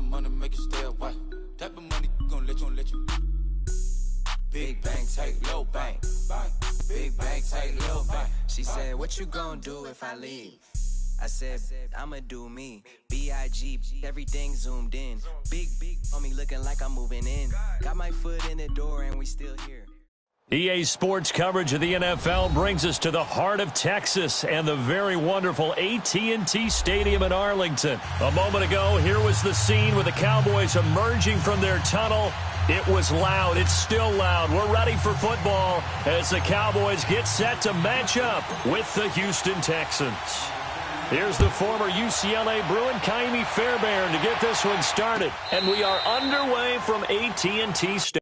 of money make you stay away. Type of money gon' let you. Big bang, take low bang. Big bang, take low bang. She said, what you gonna do if I leave? I said, I'ma do me. B.I.G. Everything zoomed in. Big on me looking like I'm moving in. Got my foot in the door and we still here. EA Sports coverage of the NFL brings us to the heart of Texas and the very wonderful AT&T Stadium in Arlington. A moment ago, here was the scene with the Cowboys emerging from their tunnel. It was loud. It's still loud. We're ready for football as the Cowboys get set to match up with the Houston Texans. Here's the former UCLA Bruin, Kaimi Fairbairn, to get this one started. And we are underway from AT&T Stadium.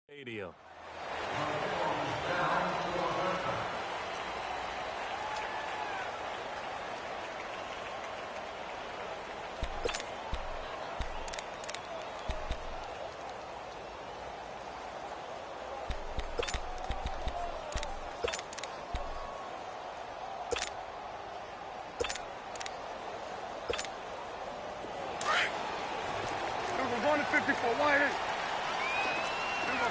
Stadium. We're going to 54, wide in.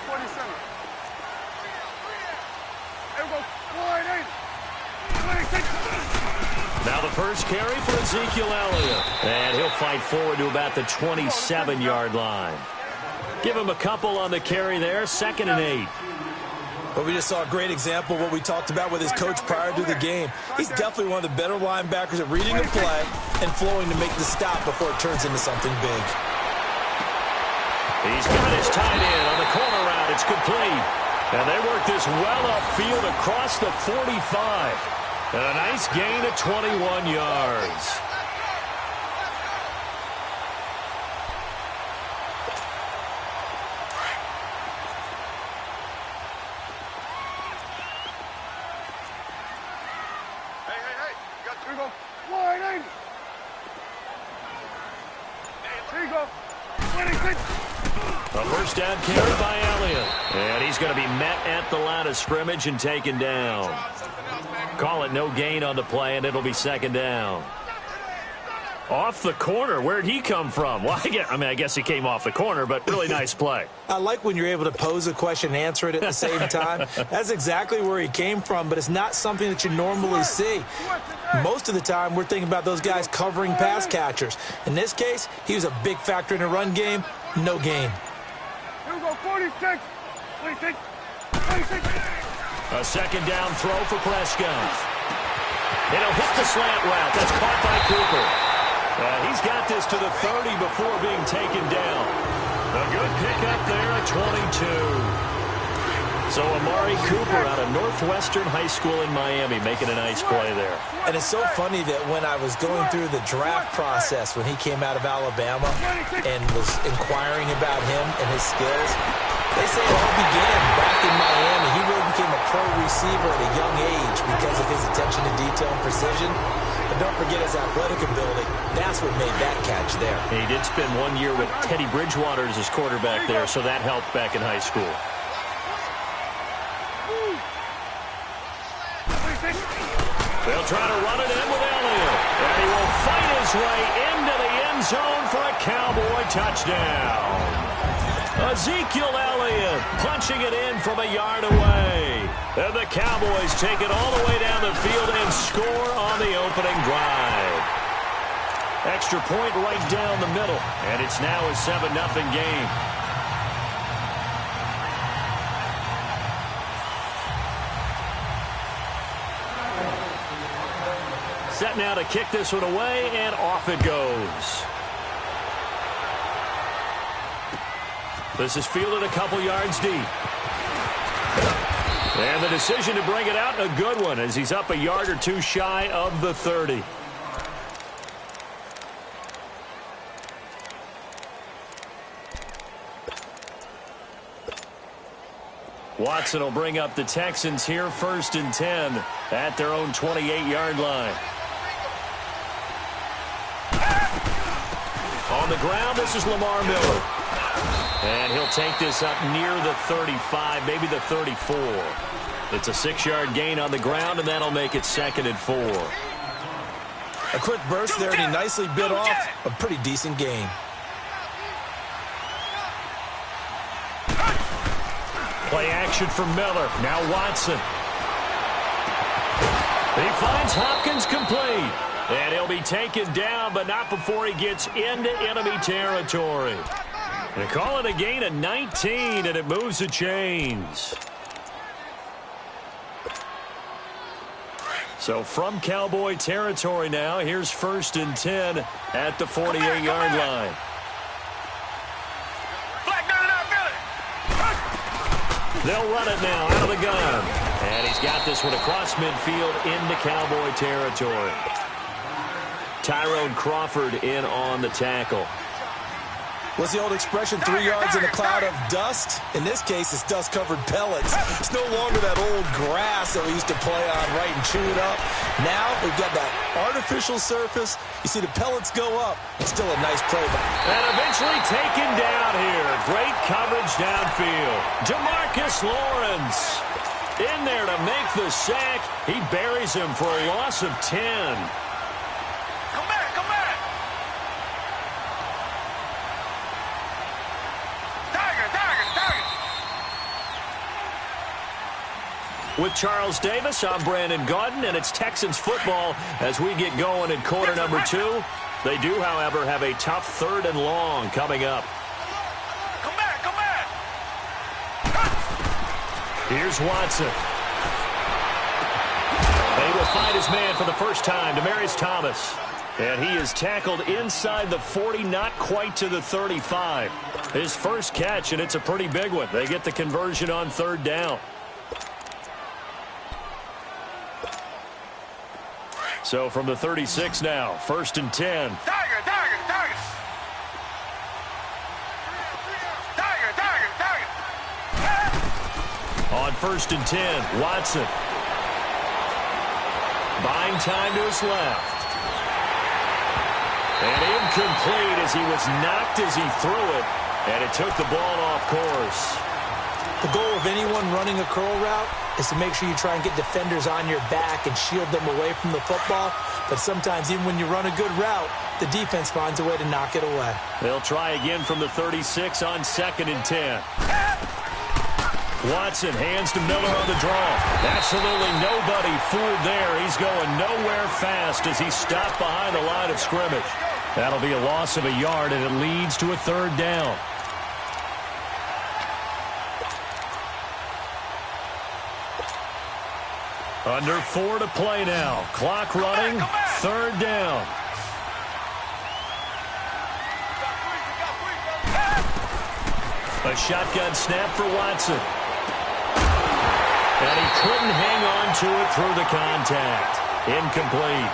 47. There we go. Wide 26. Now the first carry for Ezekiel Elliott. And he'll fight forward to about the 27-yard line. Give him a couple on the carry there. 2nd and 8. But we just saw a great example of what we talked about with his coach prior to the game. He's definitely one of the better linebackers at reading a play and flowing to make the stop before it turns into something big. He's got his tight end on the corner route. It's complete. And they work this well upfield across the 45. And a nice gain of 21 yards. Hey. Here we go. Wide 80. Here you go. 26. A first down carry by Elliott. And he's going to be met at the line of scrimmage and taken down. Call it no gain on the play, and it'll be 2nd down. Off the corner. Where'd he come from? Well, I guess he came off the corner, but really nice play. I like when you're able to pose a question and answer it at the same time. That's exactly where he came from, but it's not something that you normally see. Most of the time, we're thinking about those guys covering pass catchers. In this case, he was a big factor in the run game. No gain. Here we go, 46. 26. 26. A 2nd down throw for Prescott. It'll hit the slant route. That's caught by Cooper. He's got this to the 30 before being taken down. A good pickup there at 22. So Amari Cooper out of Northwestern High School in Miami making a nice play there. And it's so funny that when I was going through the draft process when he came out of Alabama and was inquiring about him and his skills, they say it all began back in Miami. He really became a pro receiver at a young age because of his attention to detail and precision. And don't forget his athletic ability. That's what made that catch there. He did spend 1 year with Teddy Bridgewater as his quarterback there, so that helped back in high school. They'll try to run it in with Elliott. And he will fight his way into the end zone for a Cowboy touchdown. Ezekiel Elliott punching it in from a yard away. And the Cowboys take it all the way down the field and score on the opening drive. Extra point right down the middle. And it's now a 7-0 game. Set now to kick this one away, and off it goes. This is fielded a couple yards deep. And the decision to bring it out, a good one, as he's up a yard or two shy of the 30. Watson will bring up the Texans here, 1st and 10 at their own 28-yard line. On the ground, this is Lamar Miller. And he'll take this up near the 35, maybe the 34. It's a 6-yard gain on the ground, and that'll make it 2nd and 4. A quick burst there, and he nicely bit off a pretty decent gain. Play action from Miller. Now Watson. He finds Hopkins complete. And he'll be taken down, but not before he gets into enemy territory. They call it a gain of 19, and it moves the chains. So from Cowboy territory now, here's 1st and 10 at the 48-yard line. They'll run it now out of the gun. And he's got this one across midfield into Cowboy territory. Tyrone Crawford in on the tackle. What's the old expression, 3 yards in a cloud of dust? In this case, it's dust-covered pellets. It's no longer that old grass that we used to play on, right, and chew it up. Now we've got that artificial surface. You see the pellets go up. It's still a nice play. And eventually taken down here. Great coverage downfield. Demarcus Lawrence in there to make the sack. He buries him for a loss of 10. With Charles Davis, I'm Brandon Gaudin, and it's Texans football as we get going in quarter number 2. They do, however, have a tough 3rd and long coming up. Come back! Here's Watson. They will find his man for the first time, Demaryius Thomas. And he is tackled inside the 40, not quite to the 35. His first catch, and it's a pretty big one. They get the conversion on 3rd down. So from the 36 now, 1st and 10. Tiger! On 1st and 10, Watson. Buying time to his left. And incomplete as he was knocked as he threw it. And it took the ball off course. The goal of anyone running a curl route is to make sure you try and get defenders on your back and shield them away from the football. But sometimes, even when you run a good route, the defense finds a way to knock it away. They'll try again from the 36 on 2nd and 10. Watson hands to Miller on the draw. Absolutely nobody fooled there. He's going nowhere fast as he's stopped behind the line of scrimmage. That'll be a loss of a yard, and it leads to a 3rd down. Under 4 to play now. Clock running. 3rd down. A shotgun snap for Watson. And he couldn't hang on to it through the contact. Incomplete.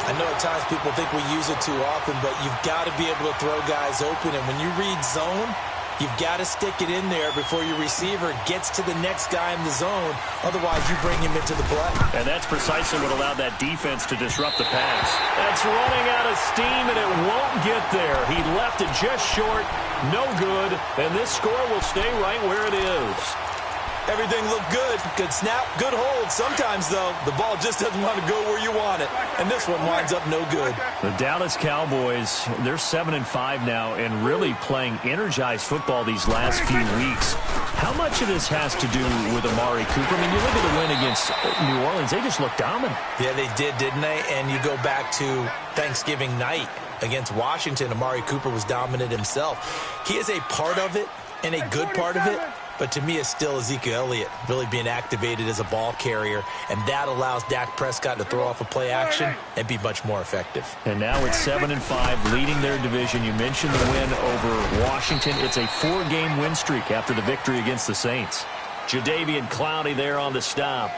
I know at times people think we use it too often, but you've got to be able to throw guys open. And when you read zone, you've got to stick it in there before your receiver gets to the next guy in the zone. Otherwise, you bring him into the play. And that's precisely what allowed that defense to disrupt the pass. That's running out of steam, and it won't get there. He left it just short. No good. And this score will stay right where it is. Everything looked good. Good snap, good hold. Sometimes, though, the ball just doesn't want to go where you want it. And this one winds up no good. The Dallas Cowboys, they're 7-5 now and really playing energized football these last few weeks. How much of this has to do with Amari Cooper? I mean, you look at the win against New Orleans, they just looked dominant. Yeah, they did, didn't they? And you go back to Thanksgiving night against Washington. Amari Cooper was dominant himself. He is a part of it and a good part of it. but to me it's still Ezekiel Elliott really being activated as a ball carrier, and that allows Dak Prescott to throw off a play action and be much more effective. And now it's 7-5, leading their division. You mentioned the win over Washington. It's a 4-game win streak after the victory against the Saints. Jadeveon Clowney there on the stop.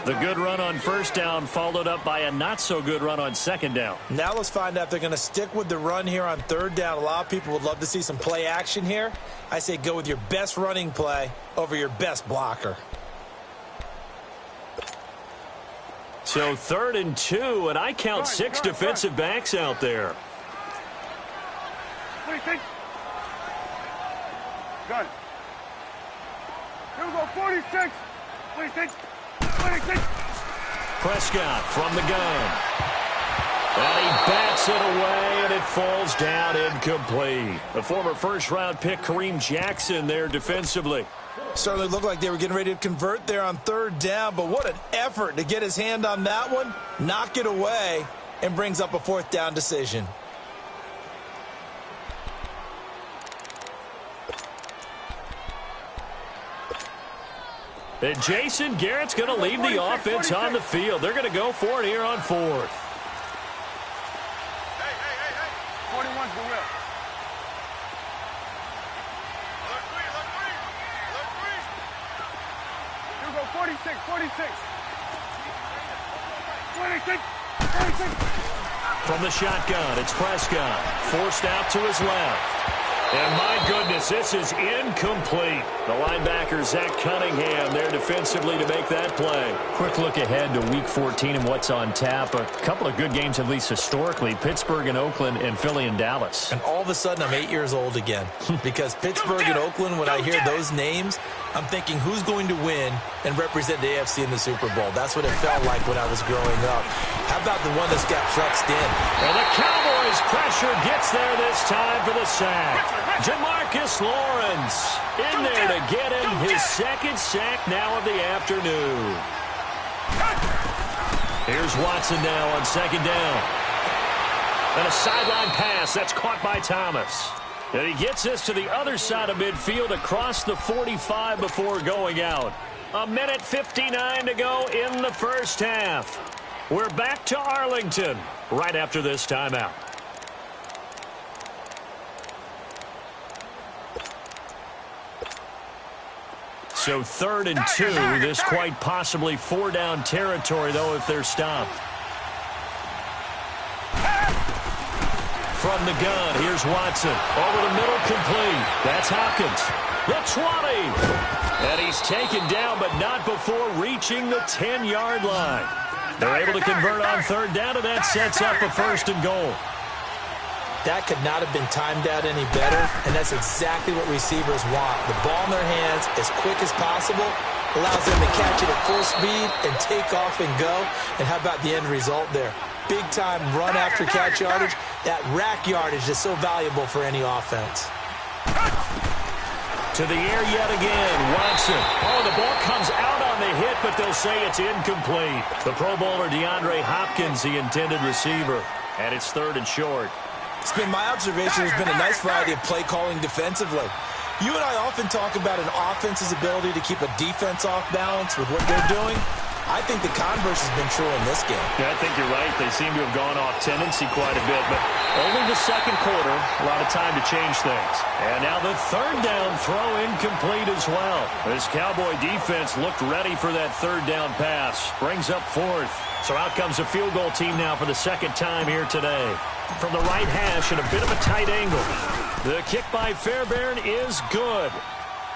The good run on first down followed up by a not-so-good run on second down. Now let's find out if they're going to stick with the run here on third down. A lot of people would love to see some play action here. I say go with your best running play over your best blocker. So 3rd and 2, and I count 6 defensive backs out there. What do you think? Gun. Here we go, 46. What do you think? Prescott from the gun. And he bats it away, and it falls down incomplete. The former first-round pick, Kareem Jackson, there defensively. Certainly looked like they were getting ready to convert there on third down, but what an effort to get his hand on that one, knock it away, and brings up a 4th down decision. And Jason Garrett's going to leave the offense on the field. They're going to go for it here on 4th. Hey. 41's the whip. Here we go, 46. 26. From the shotgun, it's Prescott. Forced out to his left. And my goodness, this is incomplete. The linebacker, Zach Cunningham, there defensively to make that play. Quick look ahead to Week 14 and what's on tap. A couple of good games, at least historically. Pittsburgh and Oakland and Philly and Dallas. And all of a sudden, I'm 8 years old again. Because Pittsburgh and Oakland, when I hear those names, I'm thinking who's going to win and represent the AFC in the Super Bowl. That's what it felt like when I was growing up. How about the one that's got flexed in? And the Cowboys' pressure gets there this time for the sack. Jamarcus Lawrence in there to get him his 2nd sack now of the afternoon. Here's Watson now on 2nd down. And a sideline pass that's caught by Thomas. And he gets this to the other side of midfield across the 45 before going out. 1:59 to go in the first half. We're back to Arlington right after this timeout. So 3rd and 2, this quite possibly 4-down territory, though, if they're stopped. From the gun, here's Watson. Over the middle, complete. That's Hopkins. The 20. And he's taken down, but not before reaching the 10-yard line. They're able to convert on 3rd down, and that sets up a 1st and goal. That could not have been timed out any better, and that's exactly what receivers want. The ball in their hands as quick as possible allows them to catch it at full speed and take off and go. And how about the end result there? Big-time run after catch yardage. That rack yardage is so valuable for any offense. To the air yet again, Watson. Oh, the ball comes out on the hit, but they'll say it's incomplete. The Pro Bowler DeAndre Hopkins, the intended receiver, and it's 3rd and short. It's been my observation there's been a nice variety of play calling defensively. You and I often talk about an offense's ability to keep a defense off balance with what they're doing. I think the converse has been true in this game. Yeah, I think you're right. They seem to have gone off tendency quite a bit, but only the 2nd quarter, a lot of time to change things. And now the 3rd down throw incomplete as well. This Cowboy defense looked ready for that 3rd down pass. Brings up 4th. So out comes a field goal team now for the 2nd time here today. From the right hash at a bit of a tight angle. The kick by Fairbairn is good.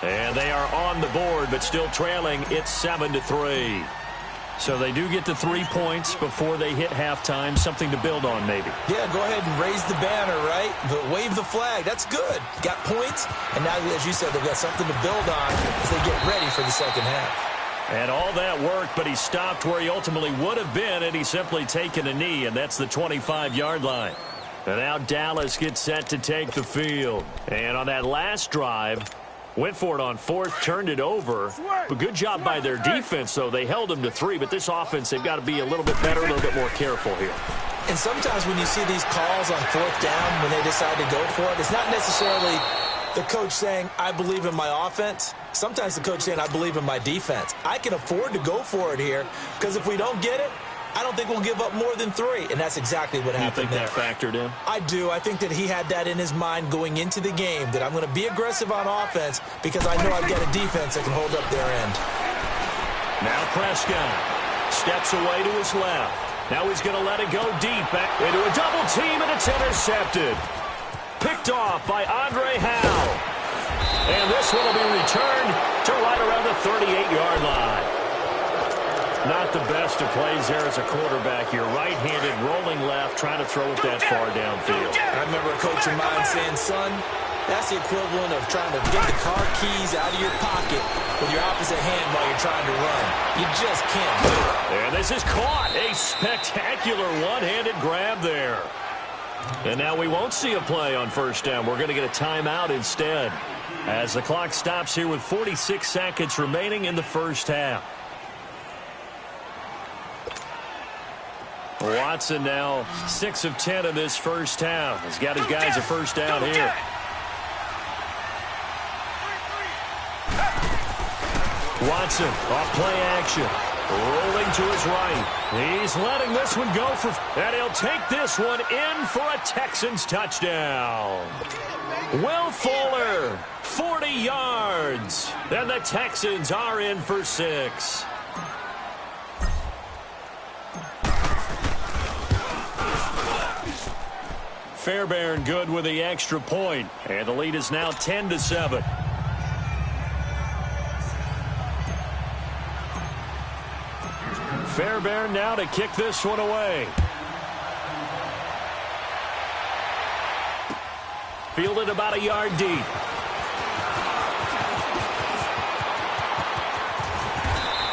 And they are on the board, but still trailing. It's 7-3. So they do get the 3 points before they hit halftime. Something to build on, maybe. Yeah, go ahead and raise the banner, right? Wave the flag. That's good. Got points, and now, as you said, they've got something to build on as they get ready for the 2nd half. And all that worked, but he stopped where he ultimately would have been, and he's simply taken a knee, and that's the 25-yard line. And now Dallas gets set to take the field. And on that last drive, went for it on 4th, turned it over. But good job by their defense, though. They held them to 3, but this offense, they've got to be a little bit better, a little bit more careful here. And sometimes when you see these calls on 4th down, when they decide to go for it, it's not necessarily The coach saying, I believe in my offense. Sometimes the coach saying, I believe in my defense. I can afford to go for it here because if we don't get it, I don't think we'll give up more than 3. And that's exactly what happened there. You think that factored in? I do. I think that he had that in his mind going into the game, that I'm going to be aggressive on offense because I know I've got a defense that can hold up their end. Now Prescott steps away to his left. Now he's going to let it go deep back into a double team, and it's intercepted. Picked off by Andre Howe. And this one will be returned to right around the 38-yard line. Not the best of plays there as a quarterback. You're right-handed, rolling left, trying to throw it that far downfield. I remember a coach of mine saying, son, that's the equivalent of trying to get the car keys out of your pocket with your opposite hand while you're trying to run. You just can't do it. And this is caught. A spectacular one-handed grab there. And now we won't see a play on first down. We're going to get a timeout instead as the clock stops here with 46 seconds remaining in the first half. Watson now 6 of 10 in this first half. He's got his guys a first down here. Watson off play action. Rolling to his right. He's letting this one go for... And he'll take this one in for a Texans touchdown. Will Fuller, 40 yards. And the Texans are in for 6. Fairbairn good with the extra point. And the lead is now 10-7. Fairbairn now to kick this one away. Fielded about a yard deep.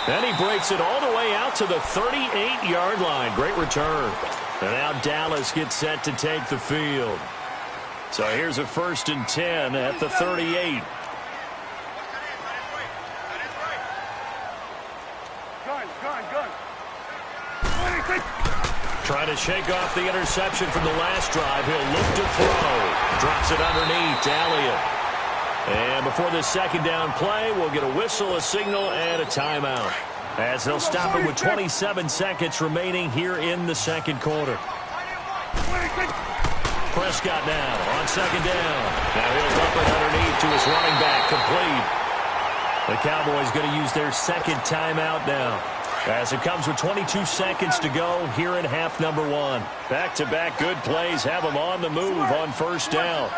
Then he breaks it all the way out to the 38-yard line. Great return. And now Dallas gets set to take the field. So here's a 1st and 10 at the 38. Trying to shake off the interception from the last drive. He'll look to throw. Drops it underneath to Elliott. And before this second down play, we'll get a whistle, a signal, and a timeout. As they'll stop it with 27 seconds remaining here in the second quarter. Prescott now on second down. Now he'll dump it underneath to his running back, complete. The Cowboys going to use their second timeout now, as it comes with 22 seconds to go here in half number 1. Back-to-back good plays have them on the move on first down.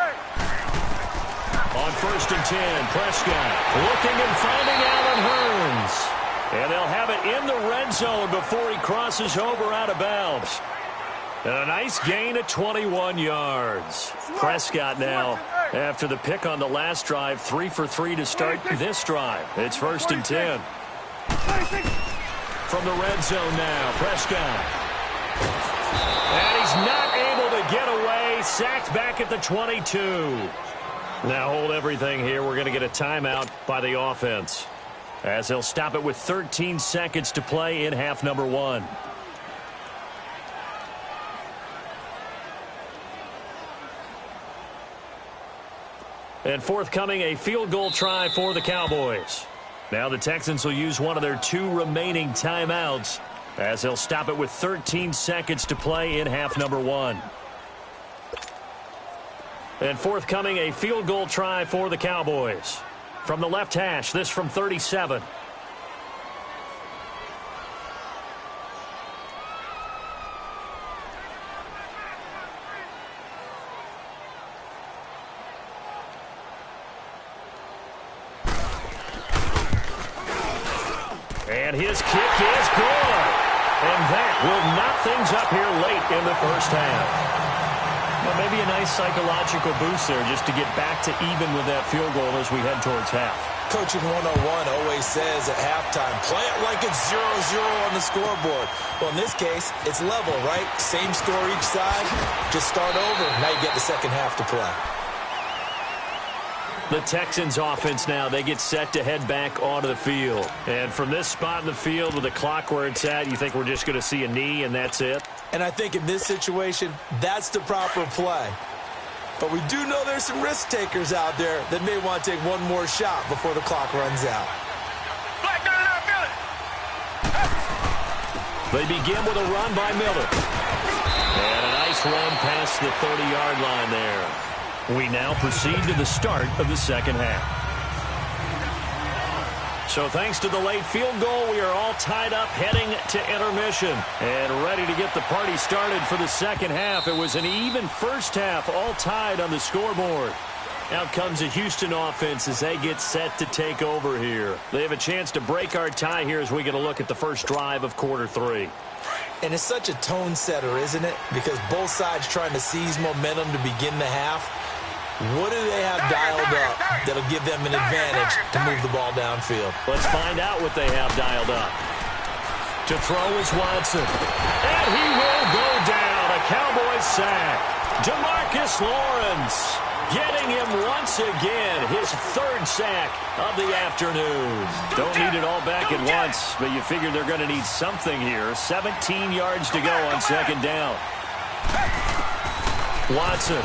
On 1st and 10, Prescott looking and finding Allen Hurns. And they'll have it in the red zone before he crosses over out of bounds. And a nice gain of 21 yards. Prescott now, after the pick on the last drive, 3 for 3 to start this drive. It's 1st and 10. From the red zone now, Prescott. And he's not able to get away. Sacked back at the 22. Now hold everything here. We're going to get a timeout by the offense, as they'll stop it with 13 seconds to play in half number 1. And forthcoming, a field goal try for the Cowboys. Now the Texans will use one of their 2 remaining timeouts, as they'll stop it with 13 seconds to play in half number 1. And forthcoming, a field goal try for the Cowboys. From the left hash, this from 37. And his kick is good. And that will knot things up here late in the first half. Well, maybe a nice psychological boost there just to get back to even with that field goal as we head towards half. Coaching 101 always says at halftime, play it like it's 0-0 on the scoreboard. Well, in this case, it's level, right? Same score each side. Just start over. Now you get the second half to play. The Texans offense now, they get set to head back onto the field. And from this spot in the field with the clock where it's at, you think we're just going to see a knee and that's it? And I think in this situation, that's the proper play. But we do know there's some risk takers out there that may want to take one more shot before the clock runs out. They begin with a run by Miller. And a nice run past the 30-yard line there. We now proceed to the start of the second half. So thanks to the late field goal, we are all tied up heading to intermission and ready to get the party started for the second half. It was an even first half, all tied on the scoreboard. Out comes the Houston offense as they get set to take over here. They have a chance to break our tie here as we get a look at the first drive of quarter 3. And it's such a tone setter, isn't it? Because both sides trying to seize momentum to begin the half. What do they have dialed up that'll give them an advantage to move the ball downfield? Let's find out what they have dialed up. To throw is Watson. And he will go down. A Cowboys sack. DeMarcus Lawrence getting him once again. His third sack of the afternoon. Don't need it all back at once, but you figure they're going to need something here. 17 yards to go on second down. Watson.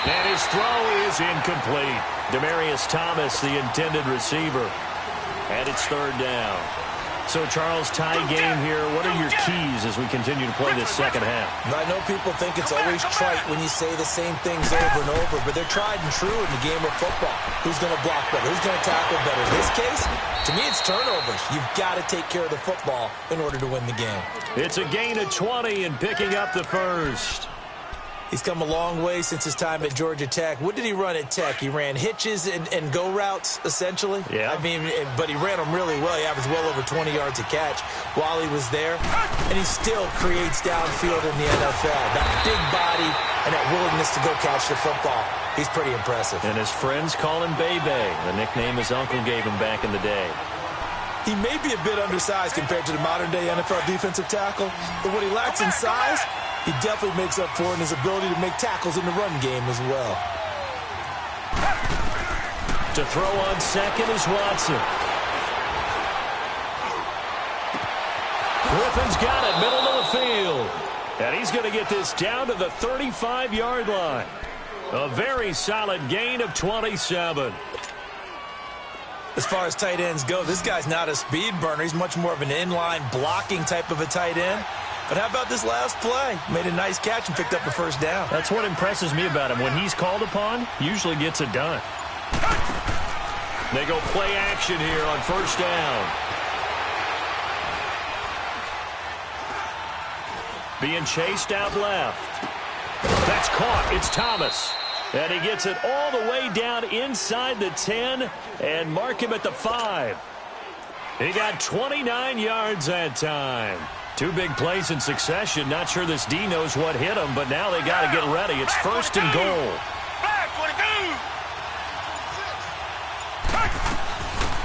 And his throw is incomplete. Demaryius Thomas, the intended receiver. And it's third down. So, Charles, tie game here. What are your keys as we continue to play this second half? I know people think it's always trite when you say the same things over and over, but they're tried and true in the game of football. Who's going to block better? Who's going to tackle better? In this case, to me, it's turnovers. You've got to take care of the football in order to win the game. It's a gain of 20 and picking up the first. He's come a long way since his time at Georgia Tech. What did he run at Tech? He ran hitches and go routes, essentially. Yeah. I mean, but he ran them really well. He averaged well over 20 yards a catch while he was there. And he still creates downfield in the NFL. That big body and that willingness to go catch the football. He's pretty impressive. And his friends call him Bebe, the nickname his uncle gave him back in the day. He may be a bit undersized compared to the modern-day NFL defensive tackle, but what he lacks in size, he definitely makes up for in his ability to make tackles in the run game as well. To throw on second is Watson. Griffin's got it, middle of the field. And he's going to get this down to the 35-yard line. A very solid gain of 27. As far as tight ends go, this guy's not a speed burner. He's much more of an inline blocking type of a tight end. But how about this last play? Made a nice catch and picked up the first down. That's what impresses me about him. When he's called upon, usually gets it done. They go play action here on first down. Being chased out left. That's caught. It's Thomas. And he gets it all the way down inside the 10 and mark him at the 5. He got 29 yards that time. Two big plays in succession. Not sure this D knows what hit him, but now they got to get ready. It's first and goal.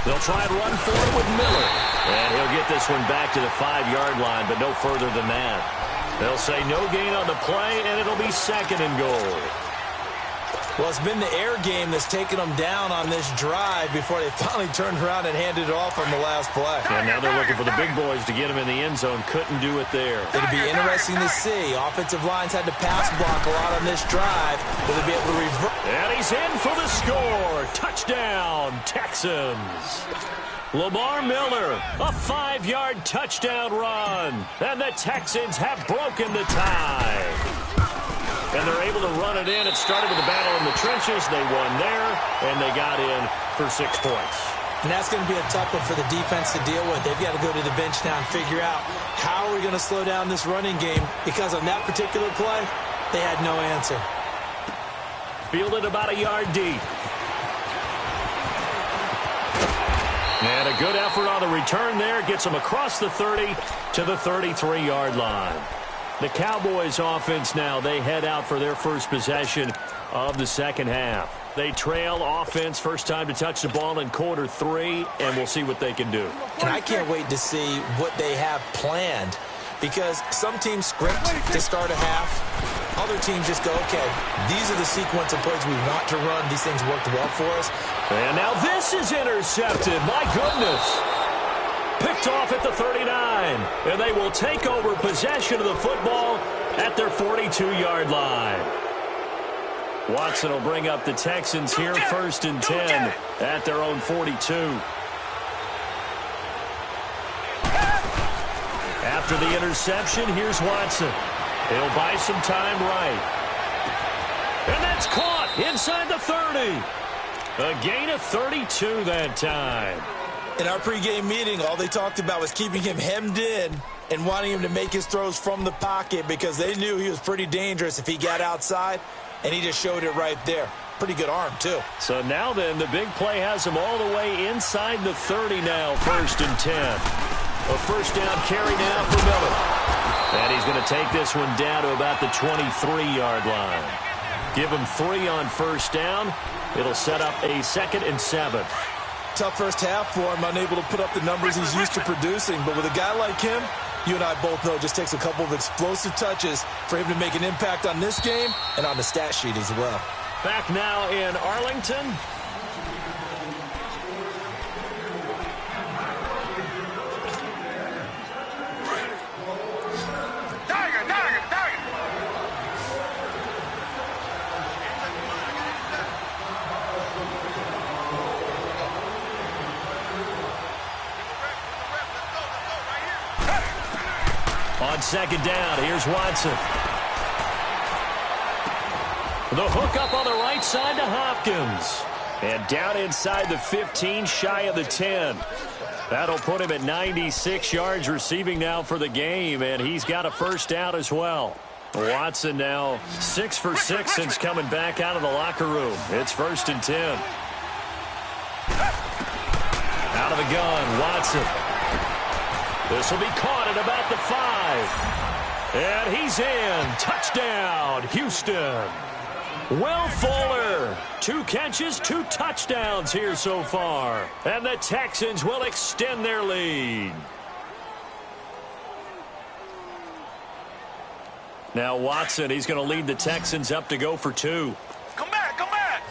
They'll try and run for it with Miller. And he'll get this one back to the 5-yard line, but no further than that. They'll say no gain on the play, and it'll be second and goal. Well, it's been the air game that's taken them down on this drive before they finally turned around and handed it off on the last play. And now they're looking for the big boys to get him in the end zone. Couldn't do it there. It'll be interesting to see. Offensive lines had to pass block a lot on this drive. Will they be able to revert? And he's in for the score. Touchdown, Texans. Lamar Miller, a 5-yard touchdown run. And the Texans have broken the tie. And they're able to run it in. It started with a battle in the trenches. They won there, and they got in for 6 points. And that's going to be a tough one for the defense to deal with. They've got to go to the bench now and figure out how are we going to slow down this running game, because on that particular play, they had no answer. Fielded about a yard deep. And a good effort on the return there. Gets them across the 30 to the 33-yard line. The Cowboys offense now, they head out for their first possession of the second half. They trail offense, first time to touch the ball in quarter 3, and we'll see what they can do. And I can't wait to see what they have planned, because some teams script to start a half. Other teams just go, okay, these are the sequence of plays we want to run. These things worked well for us. And now this is intercepted. My goodness. Picked off at the 39, and they will take over possession of the football at their 42-yard line. Watson will bring up the Texans here, 1st and 10 at their own 42. After the interception, here's Watson. He'll buy some time right. And that's caught inside the 30. A gain of 32 that time. In our pregame meeting, all they talked about was keeping him hemmed in and wanting him to make his throws from the pocket because they knew he was pretty dangerous if he got outside, and he just showed it right there. Pretty good arm, too. So now then, the big play has him all the way inside the 30 now, 1st and 10. A first down carry now for Miller. And he's going to take this one down to about the 23-yard line. Give him 3 on first down. It'll set up a 2nd and 7. Tough first half for him, unable to put up the numbers he's used to producing. But with a guy like him, you and I both know it just takes a couple of explosive touches for him to make an impact on this game and on the stat sheet as well. Back now in Arlington. On 2nd down, here's Watson. The hook up on the right side to Hopkins. And down inside the 15, shy of the 10. That'll put him at 96 yards receiving now for the game, and he's got a first down as well. Watson now 6 for 6 since coming back out of the locker room. It's 1st and 10. Out of the gun, Watson. This will be caught at about the 5. And he's in. Touchdown, Houston. Will Fuller. 2 catches, 2 touchdowns here so far. And the Texans will extend their lead. Now Watson, he's going to lead the Texans up to go for 2. Come back, come back.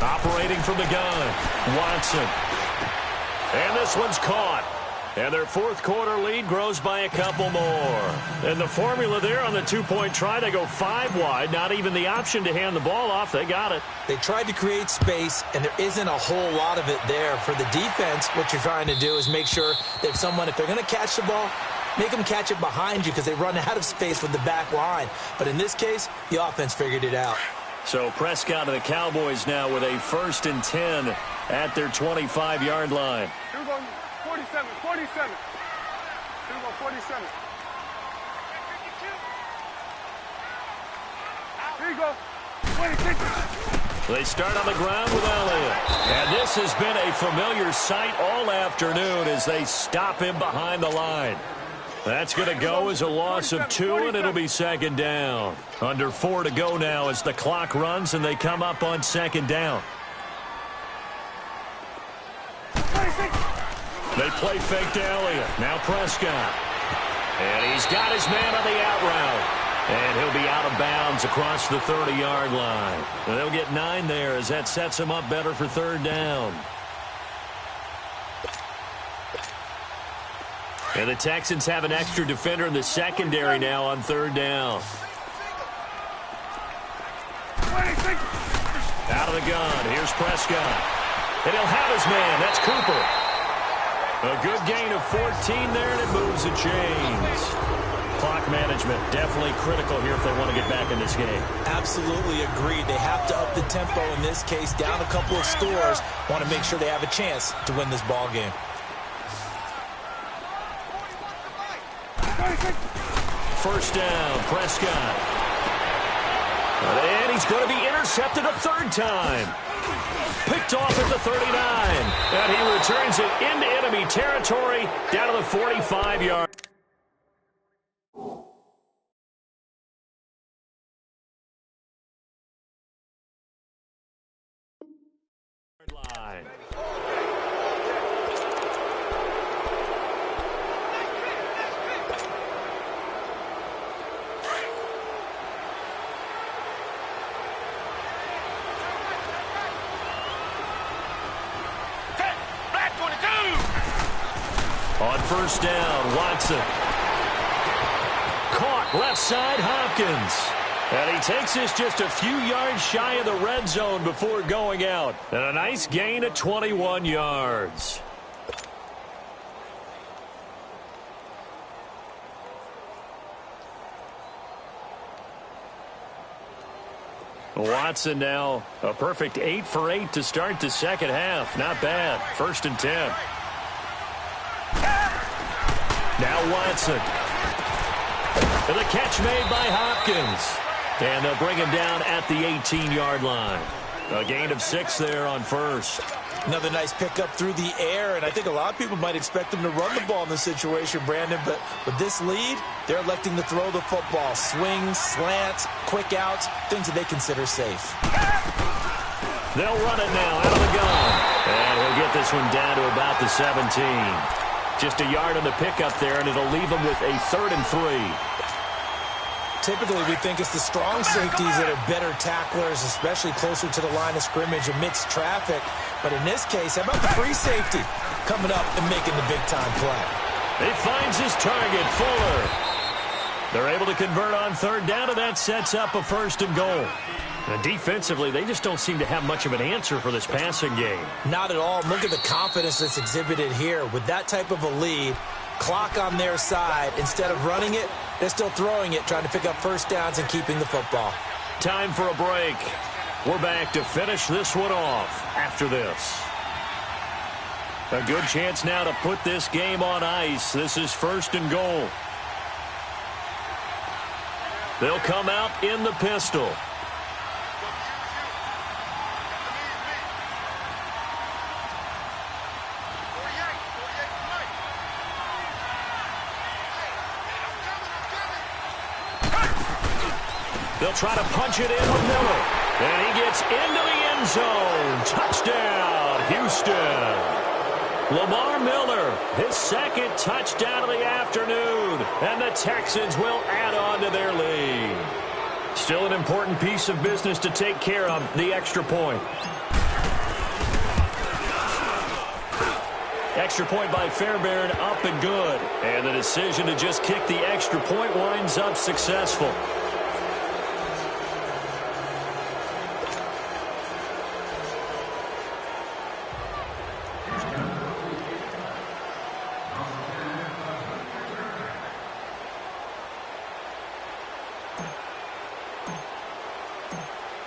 Operating from the gun, Watson. And this one's caught. And their 4th quarter lead grows by a couple more. And the formula there on the 2-point try, they go 5 wide. Not even the option to hand the ball off. They got it. They tried to create space, and there isn't a whole lot of it there. For the defense, what you're trying to do is make sure that if they're going to catch the ball, make them catch it behind you because they run out of space with the back line. But in this case, the offense figured it out. So Prescott and the Cowboys now with a 1st and 10 at their 25-yard line. Here we go, 47. Here we go, 47. Here you go, 26. They start on the ground with Elliott. And this has been a familiar sight all afternoon as they stop him behind the line. That's going to go as a loss of 2, and it'll be 2nd down. Under 4 to go now as the clock runs, and they come up on 2nd down. They play fake to Elliott. Now Prescott. And he's got his man on the out route. And he'll be out of bounds across the 30-yard line. And they'll get 9 there as that sets him up better for 3rd down. And the Texans have an extra defender in the secondary now on 3rd down. Out of the gun. Here's Prescott. And he'll have his man. That's Cooper. A good gain of 14 there, and it moves the chains. Clock management definitely critical here if they want to get back in this game. Absolutely agreed. They have to up the tempo in this case. Down a couple of scores. Want to make sure they have a chance to win this ball game. First down, Prescott. And he's going to be intercepted a 3rd time. Picked off at the 39. And he returns it into enemy territory down to the 45-yard line. On first down, Watson. Caught left side, Hopkins. And he takes this just a few yards shy of the red zone before going out. And a nice gain of 21 yards. Watson now a perfect 8 for 8 to start the second half. Not bad. 1st and 10. Now Watson. And the catch made by Hopkins. And they'll bring him down at the 18-yard line. A gain of 6 there on first. Another nice pickup through the air, and I think a lot of people might expect them to run the ball in this situation, Brandon, but with this lead, they're electing to throw the football. Swings, slants, quick outs, things that they consider safe. They'll run it now out of the gun. And he'll get this one down to about the 17. Just a yard on the pickup there, and it'll leave him with a 3rd and 3. Typically, we think it's the strong safeties that are better tacklers, especially closer to the line of scrimmage amidst traffic. But in this case, how about the free safety coming up and making the big-time play? He finds his target, Fuller. They're able to convert on 3rd down, and that sets up a 1st and goal. And defensively, they just don't seem to have much of an answer for this passing game. Not at all. Look at the confidence that's exhibited here. With that type of a lead, clock on their side, instead of running it, they're still throwing it, trying to pick up 1st downs and keeping the football. Time for a break. We're back to finish this one off after this. A good chance now to put this game on ice. This is 1st and goal. They'll come out in the pistol. They'll try to punch it in with Miller. And he gets into the end zone. Touchdown, Houston. Lamar Miller, his 2nd touchdown of the afternoon. And the Texans will add on to their lead. Still an important piece of business to take care of, the extra point. Extra point by Fairbairn, up and good. And the decision to just kick the extra point winds up successful.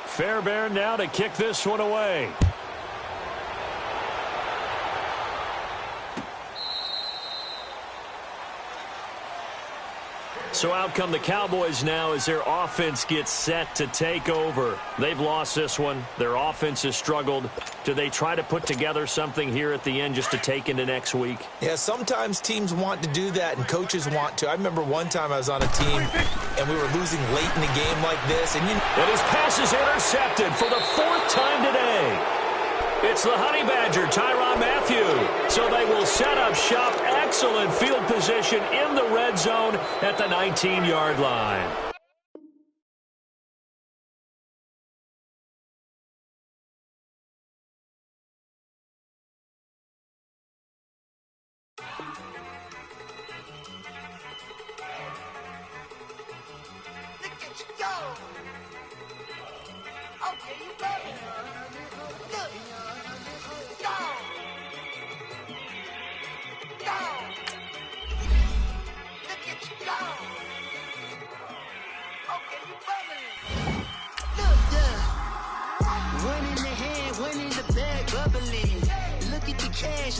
Fairbairn now to kick this one away. So out come the Cowboys now as their offense gets set to take over. They've lost this one. Their offense has struggled. Do they try to put together something here at the end just to take into next week? Yeah, sometimes teams want to do that and coaches want to. I remember one time I was on a team and we were losing late in the game like this. And his pass is intercepted for the 4th time today. It's the Honey Badger, Tyrann Mathieu. So they will set up shop. Excellent field position in the red zone at the 19-yard line.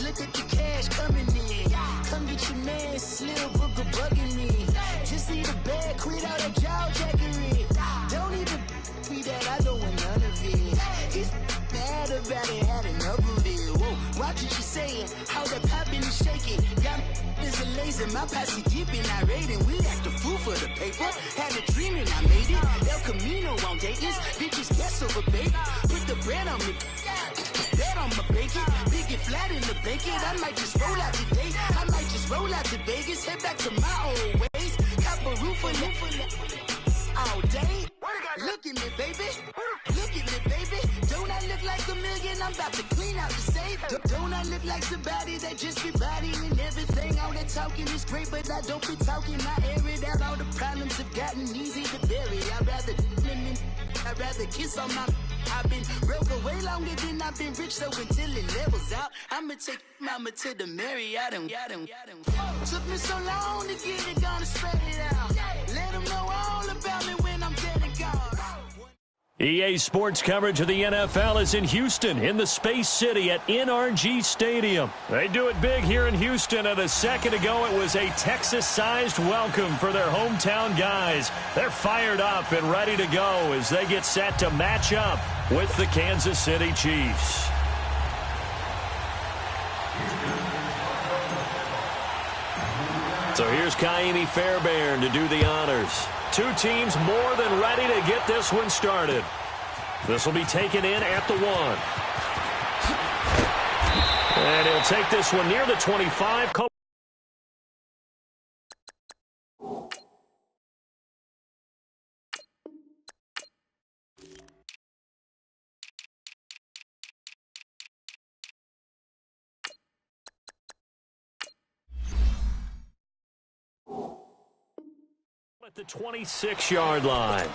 Look at the cash coming in. Come get your man, Slim Booker bugging me. Just see the bag, quit all that jaw jackery. Don't even me that I don't want none of it. He's mad about it, had enough of it. Whoa, watch what you saying, how that poppin' and shaking. Got is a laser, my posse deep and I raiding. We act a fool for the paper. Had a dream and I made it. El Camino on Dayton's, bitches guess over bait. Put the bread on me. Bet on my bacon, big and flat in the bacon. I might just roll out today. I might just roll out to Vegas, head back to my old ways. Cop a roof all day. Look at me, baby. Look at me, baby. Don't I look like $1 million? I'm about to clean out the safe. Don't I look like somebody that just be bodying everything? All that talking is great, but I don't be talking. I air it out. All the problems have gotten easy to bury. I'd rather kiss on my. I've been broke way longer than I've been rich, so until it levels out, I'ma take mama to the Marriott and took me so long to get it, gonna spread it out. Let them know all about me when I'm dead and gone. EA Sports coverage of the NFL is in Houston, in the Space City at NRG Stadium. They do it big here in Houston, and a second ago it was a Texas-sized welcome for their hometown guys. They're fired up and ready to go as they get set to match up with the Kansas City Chiefs. So here's Kaimi Fairbairn to do the honors. Two teams more than ready to get this one started. This will be taken in at the 1. And he'll take this one near the 25. At the 26-yard line.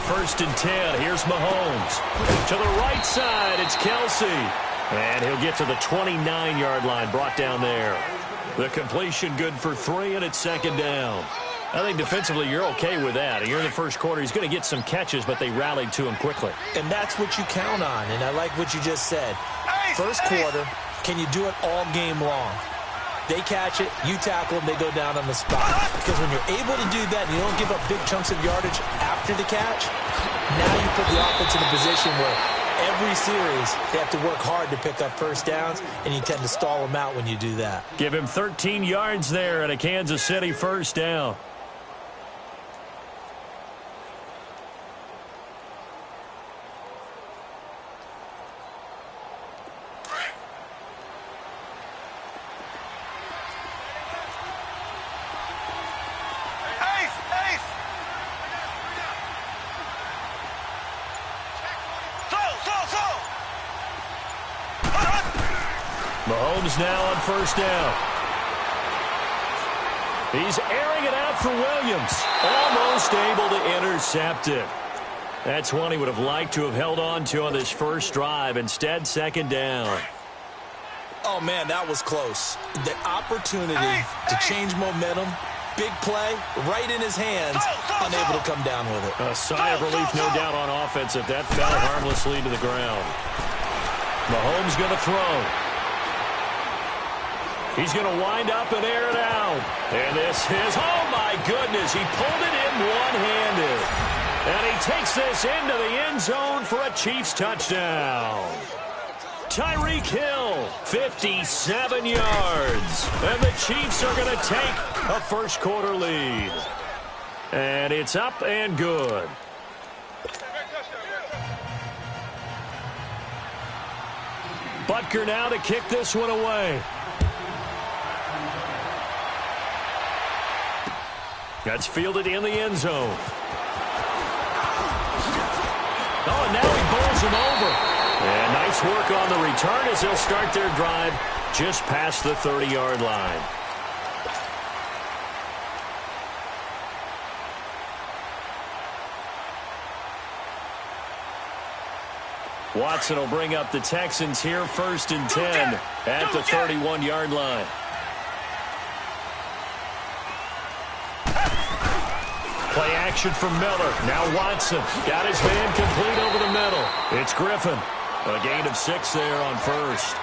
First and 10. Here's Mahomes. To the right side, it's Kelsey. And he'll get to the 29-yard line, brought down there. The completion good for 3, and it's second down. I think defensively you're okay with that. You're in the first quarter. He's going to get some catches, but they rallied to him quickly. And that's what you count on, and I like what you just said. First quarter, can you do it all game long? They catch it, you tackle them, they go down on the spot. Because when you're able to do that and you don't give up big chunks of yardage after the catch, now you put the offense in a position where every series they have to work hard to pick up first downs, and you tend to stall them out when you do that. Give him 13 yards there at a Kansas City first down. Mahomes now on first down. He's airing it out for Williams. Almost able to intercept it. That's one he would have liked to have held on to on this first drive. Instead, second down. Oh, man, that was close. The opportunity to change momentum, big play, right in his hands, unable to come down with it. A sigh of relief, no doubt, on offense if that fell harmlessly to the ground. Mahomes going to throw. He's going to wind up and air it out. And this is, oh my goodness, he pulled it in one-handed. And he takes this into the end zone for a Chiefs touchdown. Tyreek Hill, 57 yards. And the Chiefs are going to take a first quarter lead. And it's up and good. Butker now to kick this one away. That's fielded in the end zone. Oh, and now he bowls him over. And nice work on the return as they'll start their drive just past the 30-yard line. Watson will bring up the Texans here first and 10 at the 31-yard line. Play action from Miller. Now Watson got his man complete over the middle. It's Griffin. A gain of 6 there on first.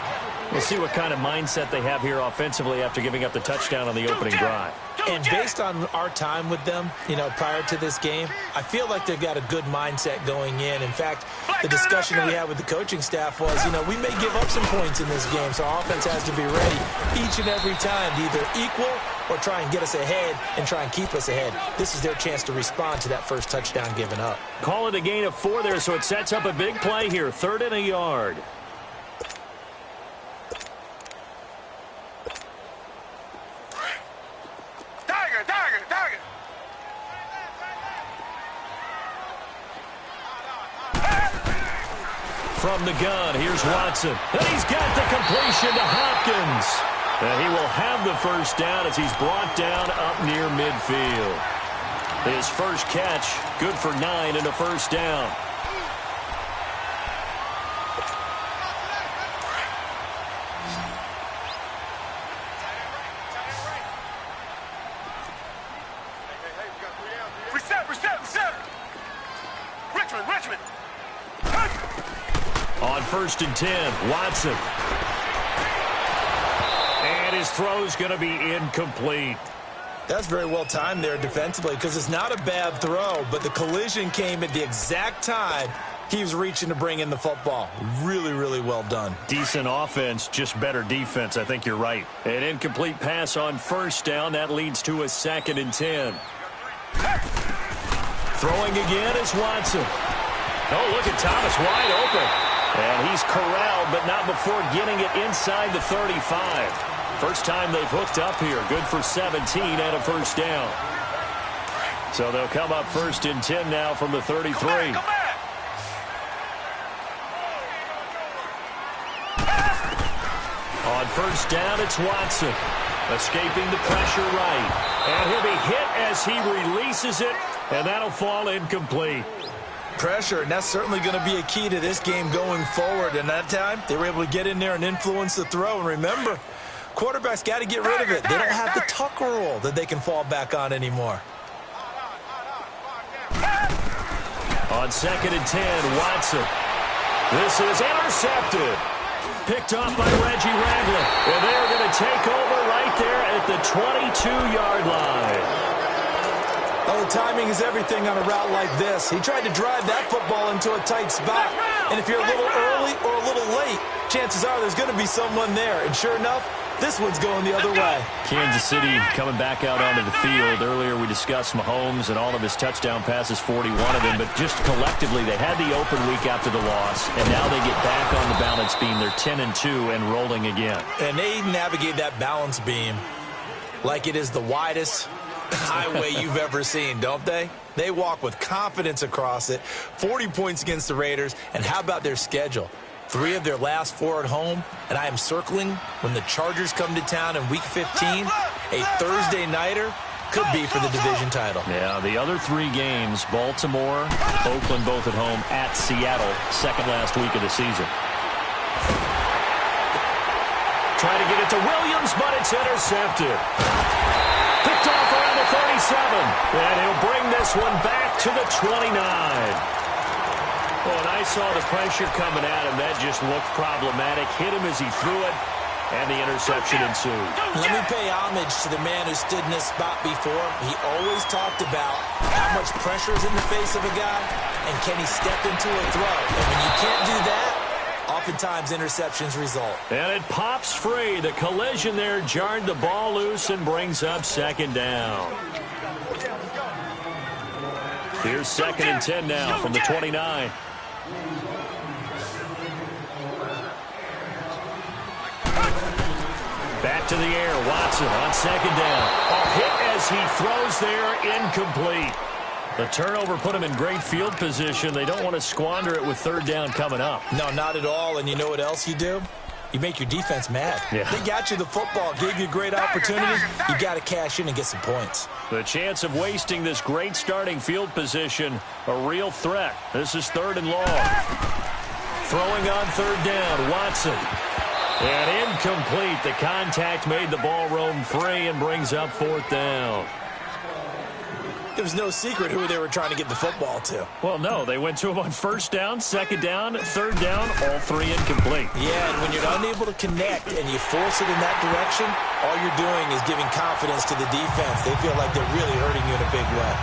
We'll see what kind of mindset they have here offensively after giving up the touchdown on the opening drive. And based on our time with them, prior to this game, I feel like they've got a good mindset going in. In fact, the discussion we had with the coaching staff was, we may give up some points in this game, so our offense has to be ready each and every time to either equal or try and get us ahead and try and keep us ahead. This is their chance to respond to that first touchdown given up. Call it a gain of 4 there, so it sets up a big play here. 3rd and a yard. From the gun, here's Watson. And he's got the completion to Hopkins. And he will have the first down as he's brought down up near midfield. His first catch, good for 9 and a first down. Reset. Richmond. On 1st and 10, Watson. And his throw's going to be incomplete. That's very well timed there defensively because it's not a bad throw, but the collision came at the exact time he was reaching to bring in the football. Really, really well done. Decent offense, just better defense. I think you're right. An incomplete pass on 1st down. That leads to a 2nd and 10. Throwing again is Watson. Oh, look at Thomas wide open. And he's corralled, but not before getting it inside the 35. First time they've hooked up here. Good for 17 and a first down. So they'll come up 1st and 10 now from the 33. Come back. On 1st down, it's Watson. Escaping the pressure right. And he'll be hit as he releases it, and that'll fall incomplete. Pressure, and that's certainly going to be a key to this game going forward. And that time, they were able to get in there and influence the throw. And remember, quarterbacks got to get rid of it. They don't have the tuck rule that they can fall back on anymore. On 2nd and 10, Watson. This is intercepted. Picked off by Reggie Ragland. And they're going to take over right there at the 22-yard line. Oh, timing is everything on a route like this. He tried to drive that football into a tight spot. And if you're a little early or a little late, chances are there's going to be someone there. And sure enough, this one's going the other way. Kansas City coming back out onto the field. Earlier we discussed Mahomes and all of his touchdown passes, 41 of them. But just collectively, they had the open week after the loss. And now they get back on the balance beam. They're 10-2 and rolling again. And they navigate that balance beam like it is the widest highway you've ever seen, don't they? They walk with confidence across it. 40 points against the Raiders. And how about their schedule? 3 of their last 4 at home. And I am circling when the Chargers come to town in Week 15. A Thursday nighter could be for the division title. Yeah, the other 3 games, Baltimore, Oakland both at home, at Seattle, second last week of the season. Trying to get it to Williams, but it's intercepted. Picked off around the 37. And he'll bring this one back to the 29. Well, and I saw the pressure coming at him. That just looked problematic. Hit him as he threw it, and the interception ensued. Let me pay homage to the man who stood in this spot before. He always talked about how much pressure is in the face of a guy, and can he step into a throw. And when you can't do that, oftentimes interceptions result. And it pops free. The collision there jarred the ball loose and brings up 2nd down. Here's 2nd and 10 now from the 29. Back to the air. Watson on 2nd down. A hit as he throws there, incomplete. The turnover put him in great field position. They don't want to squander it with 3rd down coming up. No, not at all. And you know what else you do? You make your defense mad. Yeah. They got you the football, gave you a great opportunity. You got to cash in and get some points. The chance of wasting this great starting field position, a real threat. This is 3rd and long. Throwing on 3rd down, Watson. And incomplete. The contact made the ball roam free and brings up 4th down. It was no secret who they were trying to get the football to. Well, no. They went to him on first down, second down, third down, all three incomplete. Yeah, and when you're unable to connect and you force it in that direction, all you're doing is giving confidence to the defense. They feel like they're really hurting you in a big way.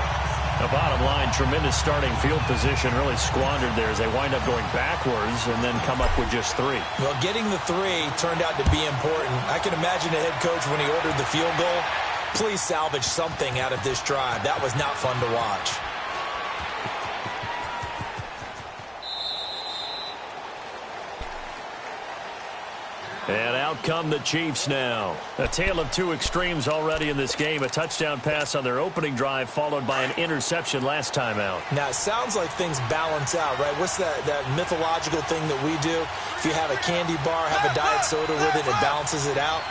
The bottom line, tremendous starting field position, really squandered there as they wind up going backwards and then come up with just 3. Well, getting the 3 turned out to be important. I can imagine the head coach when he ordered the field goal. Please salvage something out of this drive. That was not fun to watch. And out come the Chiefs now. A tale of two extremes already in this game. A touchdown pass on their opening drive followed by an interception last time out. Now, it sounds like things balance out, right? What's that mythological thing that we do? If you have a candy bar, have a diet soda with it, it balances it out.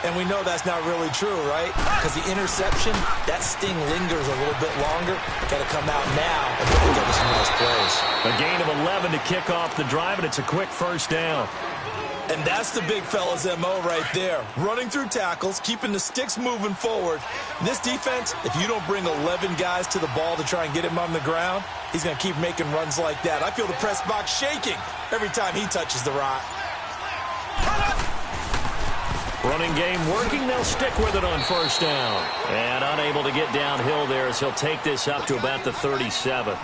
And we know that's not really true, right? Because the interception, that sting lingers a little bit longer. Got to come out now and really get some nice plays. A gain of 11 to kick off the drive, and it's a quick first down. And that's the big fella's MO right there. Running through tackles, keeping the sticks moving forward. This defense, if you don't bring 11 guys to the ball to try and get him on the ground, he's going to keep making runs like that. I feel the press box shaking every time he touches the rock. Running game working. They'll stick with it on first down. And unable to get downhill there as he'll take this up to about the 37.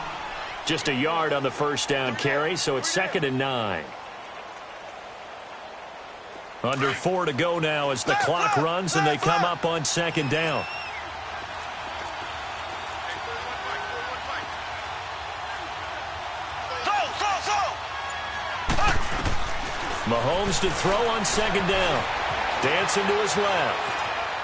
Just a yard on the first down carry, so it's 2nd and 9. Under 4 to go now as the clock runs and they come up on 2nd down. Mahomes to throw on 2nd down. Dancing to his left.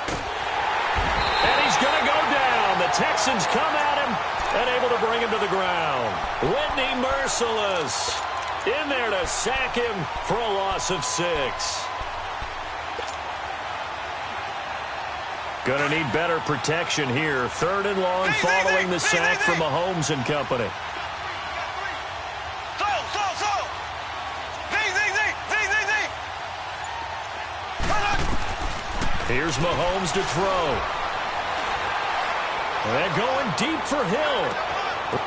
And he's going to go down. The Texans come at him and able to bring him to the ground. Whitney merciless. In there to sack him for a loss of 6. Going to need better protection here. 3rd and long following the sack from Mahomes and company. Here's Mahomes to throw. And going deep for Hill.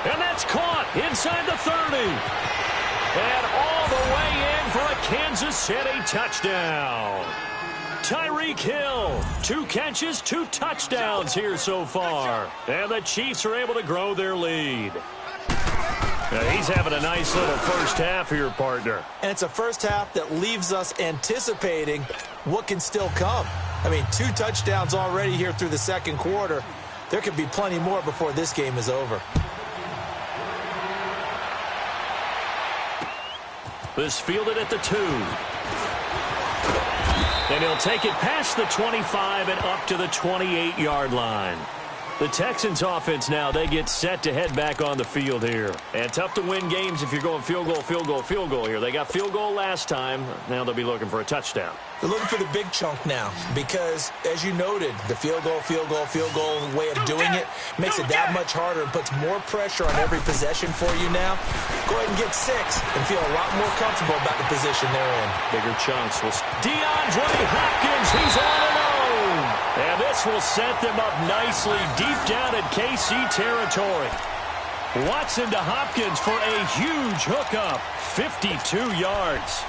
And that's caught inside the 30. And all the way in for a Kansas City touchdown. Tyreek Hill, 2 catches, 2 touchdowns here so far. And the Chiefs are able to grow their lead. Now he's having a nice little first half here, partner. And it's a first half that leaves us anticipating what can still come. I mean, 2 touchdowns already here through the second quarter. There could be plenty more before this game is over. This fielded at the 2. And he'll take it past the 25 and up to the 28-yard line. The Texans offense now, they get set to head back on the field here. And tough to win games if you're going field goal, field goal, field goal here. They got field goal last time. Now they'll be looking for a touchdown. They're looking for the big chunk now because, as you noted, the field goal way of doing it makes it that much harder and puts more pressure on every possession for you now. Go ahead and get 6 and feel a lot more comfortable about the position they're in. Bigger chunks. DeAndre Hopkins, he's on and on. And this will set them up nicely deep down in KC territory. Watson to Hopkins for a huge hookup. 52 yards.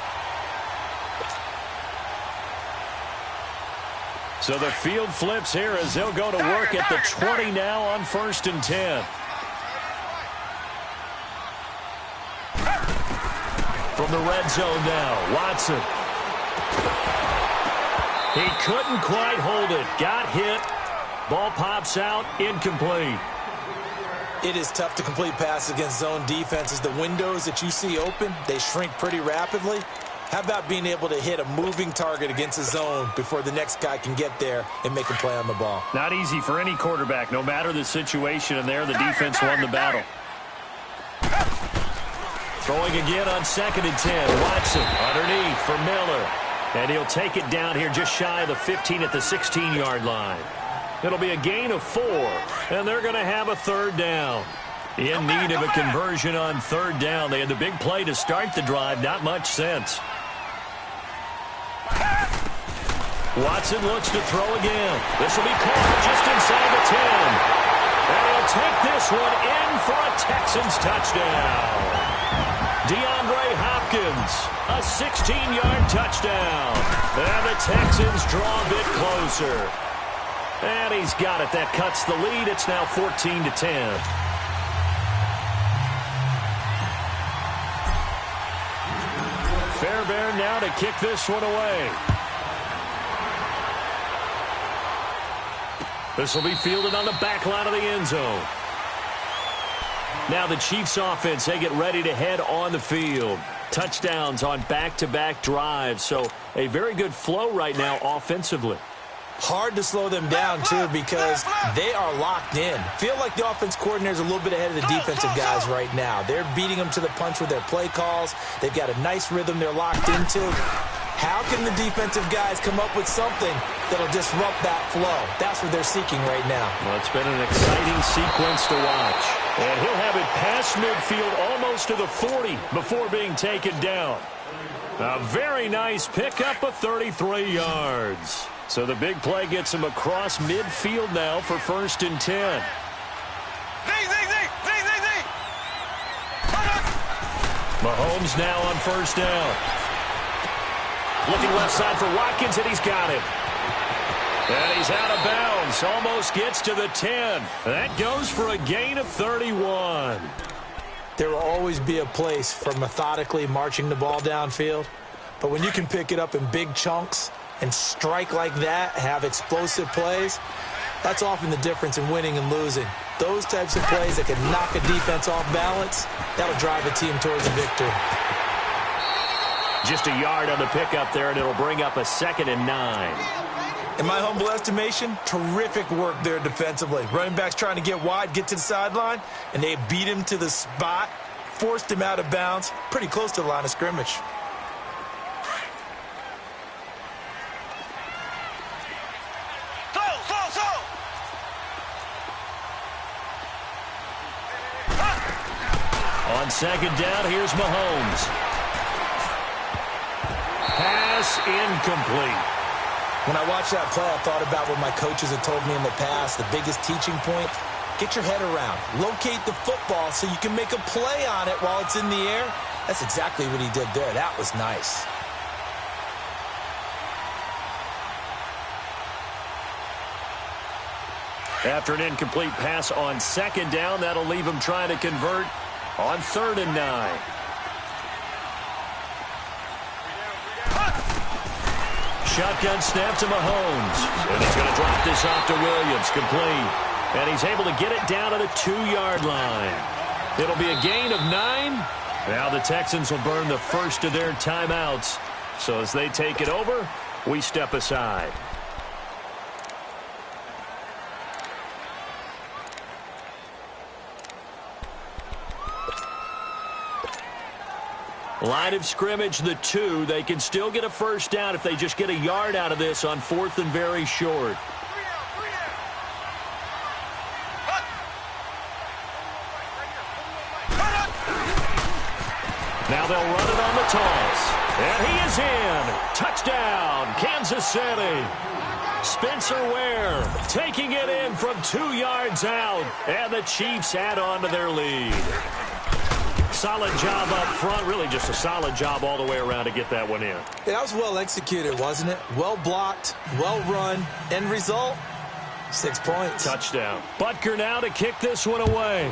So the field flips here as they'll go to work at the 20 now on 1st and 10. From the red zone now, Watson. He couldn't quite hold it. Got hit. Ball pops out. Incomplete. It is tough to complete passes against zone defenses. The windows that you see open, they shrink pretty rapidly. How about being able to hit a moving target against a zone before the next guy can get there and make a play on the ball? Not easy for any quarterback, no matter the situation. And there, the defense won the battle. Throwing again on 2nd and 10. Watson underneath for Miller. And he'll take it down here just shy of the 15 at the 16-yard line. It'll be a gain of 4, and they're going to have a 3rd down. In need of a conversion on 3rd down. They had the big play to start the drive. Not much sense. Watson looks to throw again. This will be caught just inside the 10. And he'll take this one in for a Texans touchdown. DeAndre Hopkins, a 16-yard touchdown. And the Texans draw a bit closer. And he's got it. That cuts the lead. It's now 14-10. Fairbairn now to kick this one away. This will be fielded on the back line of the end zone. Now the Chiefs offense, they get ready to head on the field. Touchdowns on back-to-back drives, so a very good flow right now offensively. Hard to slow them down, too, because they are locked in. Feel like the offense coordinator is a little bit ahead of the defensive guys right now. They're beating them to the punch with their play calls. They've got a nice rhythm they're locked into. How can the defensive guys come up with something that'll disrupt that flow? That's what they're seeking right now. Well, it's been an exciting sequence to watch. And he'll have it past midfield almost to the 40 before being taken down. A very nice pickup of 33 yards. So the big play gets him across midfield now for 1st and 10. Mahomes now on 1st down. Looking left side for Watkins, and he's got it. And he's out of bounds. Almost gets to the 10. That goes for a gain of 31. There will always be a place for methodically marching the ball downfield. But when you can pick it up in big chunks and strike like that, have explosive plays, that's often the difference in winning and losing. Those types of plays that can knock a defense off balance, that'll drive a team towards a victory. Just a yard on the pickup there, and it'll bring up a 2nd and 9. In my humble estimation, terrific work there defensively. Running backs trying to get wide, get to the sideline, and they beat him to the spot, forced him out of bounds, pretty close to the line of scrimmage. On 2nd down, here's Mahomes. Pass incomplete. When I watched that play, I thought about what my coaches had told me in the past. The biggest teaching point, get your head around. Locate the football so you can make a play on it while it's in the air. That's exactly what he did there. That was nice. After an incomplete pass on 2nd down, that'll leave him trying to convert on 3rd and 9. Shotgun snap to Mahomes. And he's going to drop this off to Williams. Complete. And he's able to get it down to the 2-yard line. It'll be a gain of 9. Now the Texans will burn the first of their timeouts. So as they take it over, we step aside. Line of scrimmage, the 2. They can still get a 1st down if they just get a yard out of this on 4th and very short. Now they'll run it on the toss. And he is in. Touchdown, Kansas City. Spencer Ware taking it in from 2 yards out. And the Chiefs add on to their lead. Solid job up front. Really just a solid job all the way around to get that one in. Yeah, that was well executed, wasn't it? Well blocked, well run. End result, 6 points. Touchdown. Butker now to kick this one away.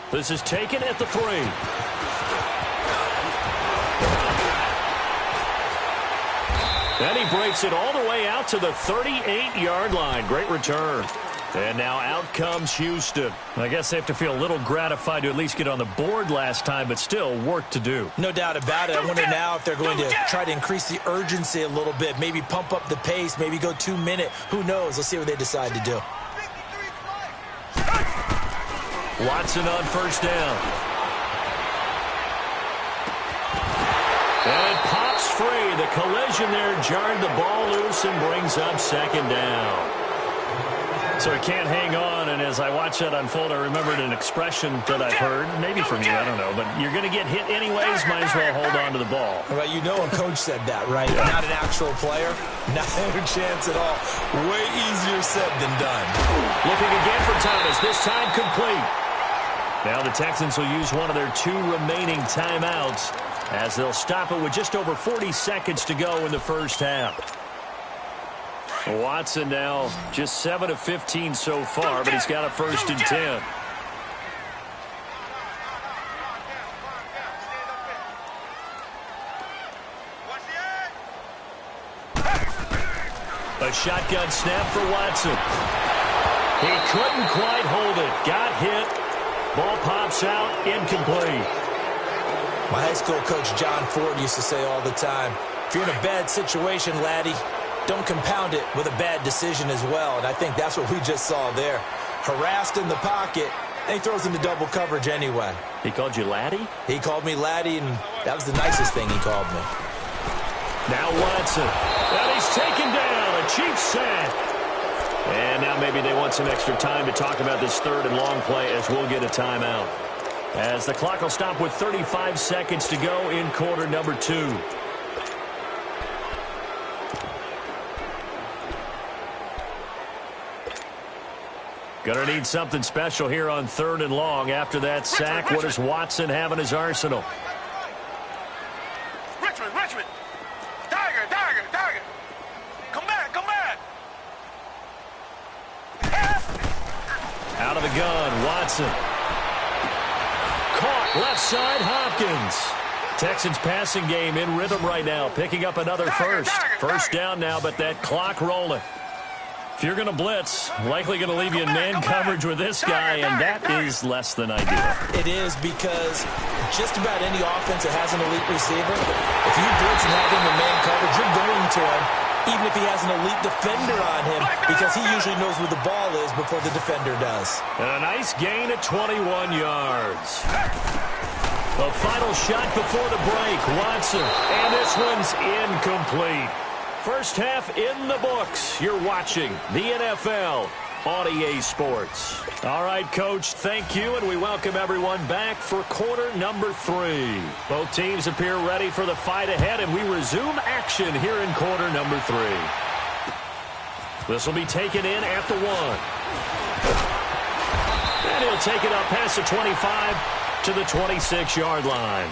This is taken at the 3. And he breaks it all the way out to the 38-yard line. Great return. And now out comes Houston. I guess they have to feel a little gratified to at least get on the board last time, but still work to do. No doubt about it. I wonder now if they're going to try to increase the urgency a little bit, maybe pump up the pace, maybe go 2-minute. Who knows? Let's see what they decide to do. Watson on 1st down. And it pops free. The collision there jarred the ball loose and brings up 2nd down. So he can't hang on, and as I watch that unfold, I remembered an expression that I've heard, maybe from you, I don't know, but you're going to get hit anyways, might as well hold on to the ball. Well, you know a coach said that, right? Yeah. Not an actual player. Not a chance at all. Way easier said than done. Looking again for Thomas, this time complete. Now the Texans will use one of their 2 remaining timeouts as they'll stop it with just over 40 seconds to go in the first half. Watson now just 7 of 15 so far, but he's got a 1st and 10. A shotgun snap for Watson. He couldn't quite hold it. Got hit. Ball pops out. Incomplete. My high school coach, John Ford, used to say all the time, if you're in a bad situation, laddie, don't compound it with a bad decision as well. And I think that's what we just saw there. Harassed in the pocket, and he throws into double coverage anyway. He called you laddie? He called me laddie, and that was the nicest thing he called me. Now Watson. And he's taken down. A Chiefs sack. And now maybe they want some extra time to talk about this 3rd and long play as we'll get a timeout. As the clock will stop with 35 seconds to go in quarter number 2. Gonna need something special here on 3rd and long. After that sack, what does Watson have in his arsenal? Richmond. Tiger. Come back. Out of the gun, Watson. Caught left side, Hopkins. Texans passing game in rhythm right now, picking up another first down now, but that clock rolling. If you're going to blitz, likely going to leave you in man coverage with this guy, and that is less than ideal. It is, because just about any offense that has an elite receiver, if you blitz and have him in man coverage, you're going to him, even if he has an elite defender on him, because he usually knows where the ball is before the defender does. And a nice gain at 21 yards. The final shot before the break, Watson, and this one's incomplete. First half in the books. You're watching the NFL on EA Sports. All right, Coach, thank you, and we welcome everyone back for quarter number 3. Both teams appear ready for the fight ahead, and we resume action here in quarter number 3. This will be taken in at the 1. And he'll take it up past the 25 to the 26-yard line.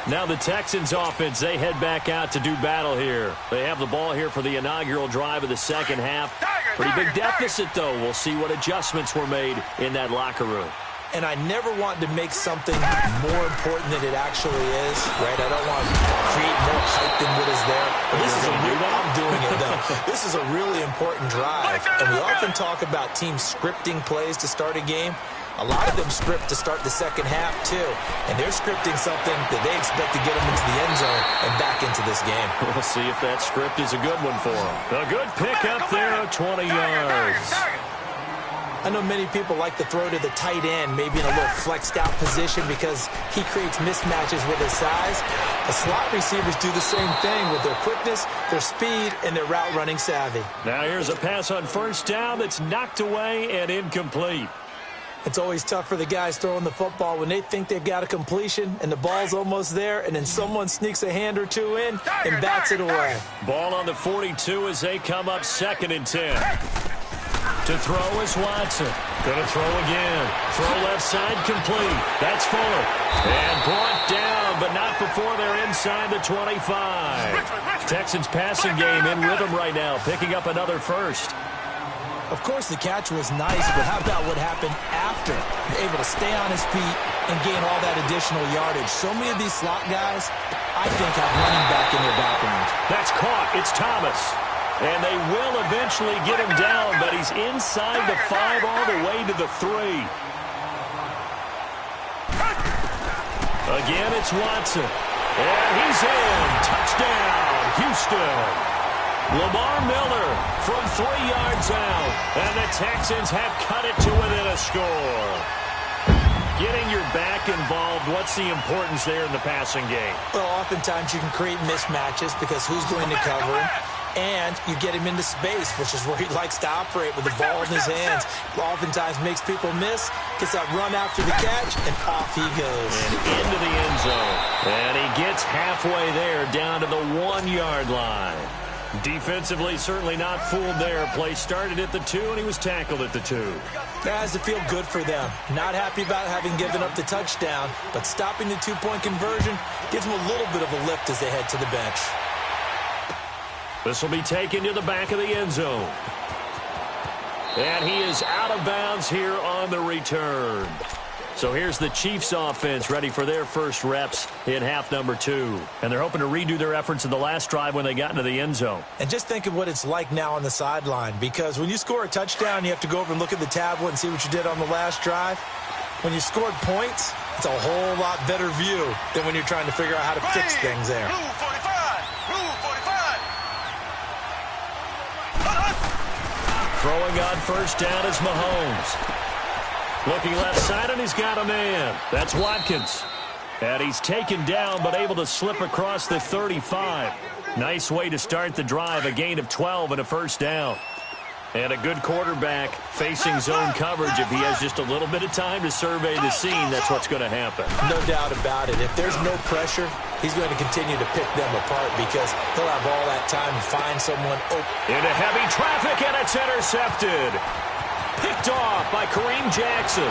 Now the Texans offense, they head back out to do battle here. They have the ball here for the inaugural drive of the second half. Pretty big deficit, though. We'll see what adjustments were made in that locker room. And I never want to make something more important than it actually is, right? I don't want to create more hype than what is there. But this is I'm doing it, though. This is a really important drive. And we often talk about teams scripting plays to start a game. A lot of them script to start the second half, too. And they're scripting something that they expect to get them into the end zone and back into this game. We'll see if that script is a good one for them. A good pick up there at 20 yards. I know many people like to throw to the tight end, maybe in a little flexed out position because he creates mismatches with his size. The slot receivers do the same thing with their quickness, their speed, and their route running savvy. Now here's a pass on first down that's knocked away and incomplete. It's always tough for the guys throwing the football when they think they've got a completion and the ball's almost there, and then someone sneaks a hand or two in and bats it away. Ball on the 42 as they come up 2nd and 10. To throw is Watson. Gonna throw again. Throw left side complete. That's Fuller. And brought down, but not before they're inside the 25. Texans passing game in rhythm right now, picking up another first. Of course, the catch was nice, but how about what happened after? You're able to stay on his feet and gain all that additional yardage. So many of these slot guys, I think, have running back in their background. That's caught. It's Thomas. And they will eventually get him down, but he's inside the 5 all the way to the 3. Again, it's Watson. And he's in. Touchdown, Houston. Lamar Miller from 3 yards out, and the Texans have cut it to within a score. Getting your back involved, what's the importance there in the passing game? Well, oftentimes you can create mismatches because who's going to cover him? and you get him into space, which is where he likes to operate with the ball in his hands. Oftentimes makes people miss, gets that run after the catch, and off he goes. And into the end zone. And he gets halfway there, down to the 1-yard line. Defensively, certainly not fooled there. Play started at the 2, and he was tackled at the 2. That has to feel good for them. Not happy about having given up the touchdown, but stopping the 2-point conversion gives them a little bit of a lift as they head to the bench. This will be taken to the back of the end zone. And he is out of bounds here on the return. So here's the Chiefs offense ready for their first reps in half number 2. And they're hoping to redo their efforts in the last drive when they got into the end zone. And just think of what it's like now on the sideline, because when you score a touchdown, you have to go over and look at the tablet and see what you did on the last drive. When you scored points, it's a whole lot better view than when you're trying to figure out how to fix things there. Throwing on first down is Mahomes. Looking left side, and he's got a man. That's Watkins. And he's taken down, but able to slip across the 35. Nice way to start the drive, a gain of 12 and a first down. And a good quarterback facing zone coverage. If he has just a little bit of time to survey the scene, that's what's going to happen. No doubt about it. If there's no pressure, he's going to continue to pick them apart because he'll have all that time to find someone open. Into heavy traffic, and it's intercepted. Picked off by Kareem Jackson.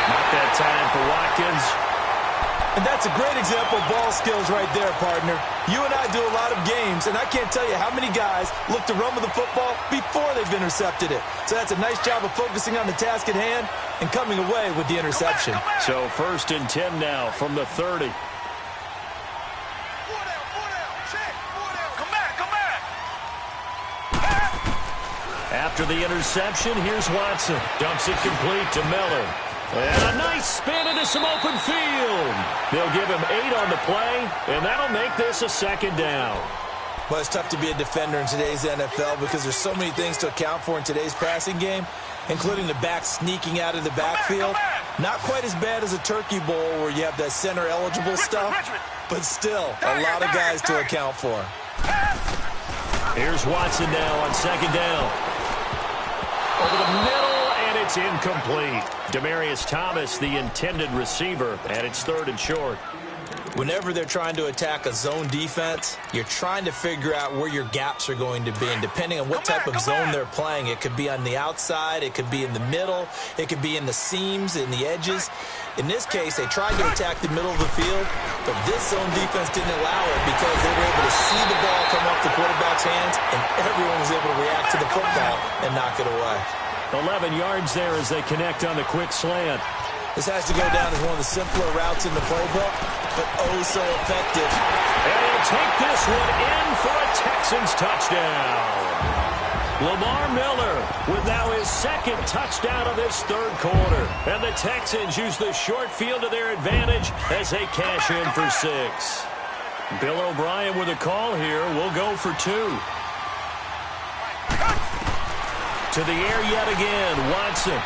Not that time for Watkins. And that's a great example of ball skills right there, partner. You and I do a lot of games, and I can't tell you how many guys look to run with the football before they've intercepted it. So that's a nice job of focusing on the task at hand and coming away with the interception. So 1st and 10 now from the 30. After the interception, here's Watson. Dumps it complete to Miller. And a nice spin into some open field. They'll give him 8 on the play, and that'll make this a 2nd down. Well, it's tough to be a defender in today's NFL because there's so many things to account for in today's passing game, including the back sneaking out of the backfield. Not quite as bad as a turkey bowl where you have that center-eligible stuff, but still a lot of guys to account for. Here's Watson now on 2nd down. Over the middle, and it's incomplete. Demaryius Thomas, the intended receiver, and it's 3rd and short. Whenever they're trying to attack a zone defense, you're trying to figure out where your gaps are going to be. And depending on what type of zone they're playing, it could be on the outside, it could be in the middle, it could be in the seams, in the edges. In this case, they tried to attack the middle of the field, but this zone defense didn't allow it because they were able to see the ball come off the quarterback's hands, and everyone was able to react to the football and knock it away. 11 yards there as they connect on the quick slant. This has to go down as one of the simpler routes in the playbook, but oh so effective. And he'll take this one in for a Texans touchdown. Lamar Miller with now his 2nd touchdown of this 3rd quarter. And the Texans use the short field to their advantage as they cash in for 6. Bill O'Brien with a call here. We'll go for 2. To the air yet again, Watson.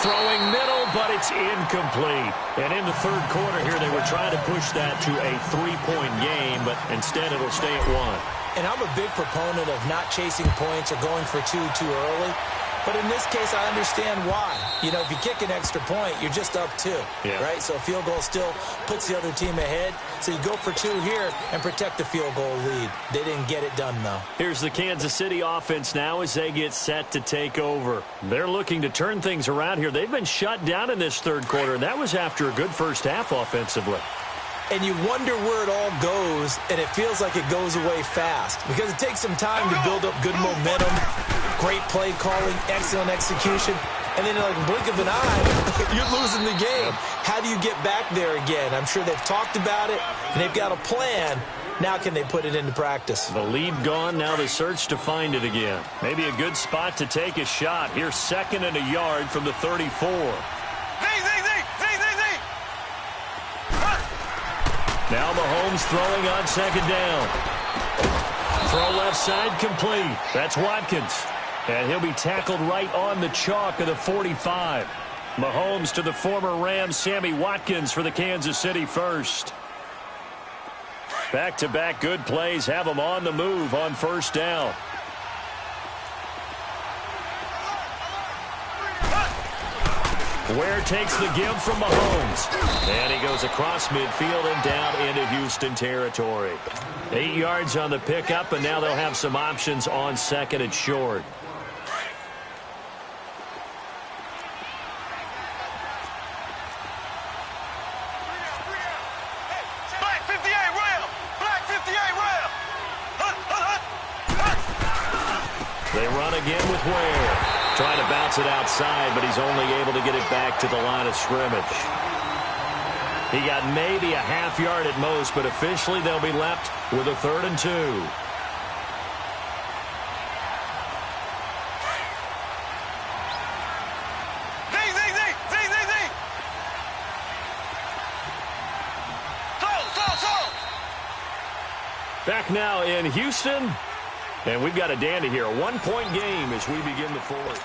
Throwing middle, but it's incomplete. And in the 3rd quarter here, they were trying to push that to a 3-point game, but instead it'll stay at 1. And I'm a big proponent of not chasing points or going for 2 too early. But in this case, I understand why. You know, if you kick an extra point, you're just up 2, right? So a field goal still puts the other team ahead. So you go for 2 here and protect the field goal lead. They didn't get it done, though. Here's the Kansas City offense now as they get set to take over. They're looking to turn things around here. They've been shut down in this 3rd quarter, and that was after a good first half offensively. And you wonder where it all goes, and it feels like it goes away fast because it takes some time to build up good momentum, great play calling, excellent execution, and then like a blink of an eye, you're losing the game. How do you get back there again? I'm sure they've talked about it, and they've got a plan. Now can they put it into practice? The lead gone, now the search to find it again. Maybe a good spot to take a shot. Here's 2nd and a yard from the 34. Now Mahomes throwing on 2nd down. Throw left side complete. That's Watkins. And he'll be tackled right on the chalk of the 45. Mahomes to the former Rams, Sammy Watkins for the Kansas City first. Back-to-back good plays have them on the move on first down. Ware takes the give from Mahomes. And he goes across midfield and down into Houston territory. 8 yards on the pickup, and now they'll have some options on second and short. They run again with Ware. Trying to bounce it outside, but he's only able to get it back to the line of scrimmage. He got maybe a half yard at most, but officially they'll be left with a 3rd and 2. Back now in Houston. And we've got a dandy here. A 1-point game as we begin the fourth.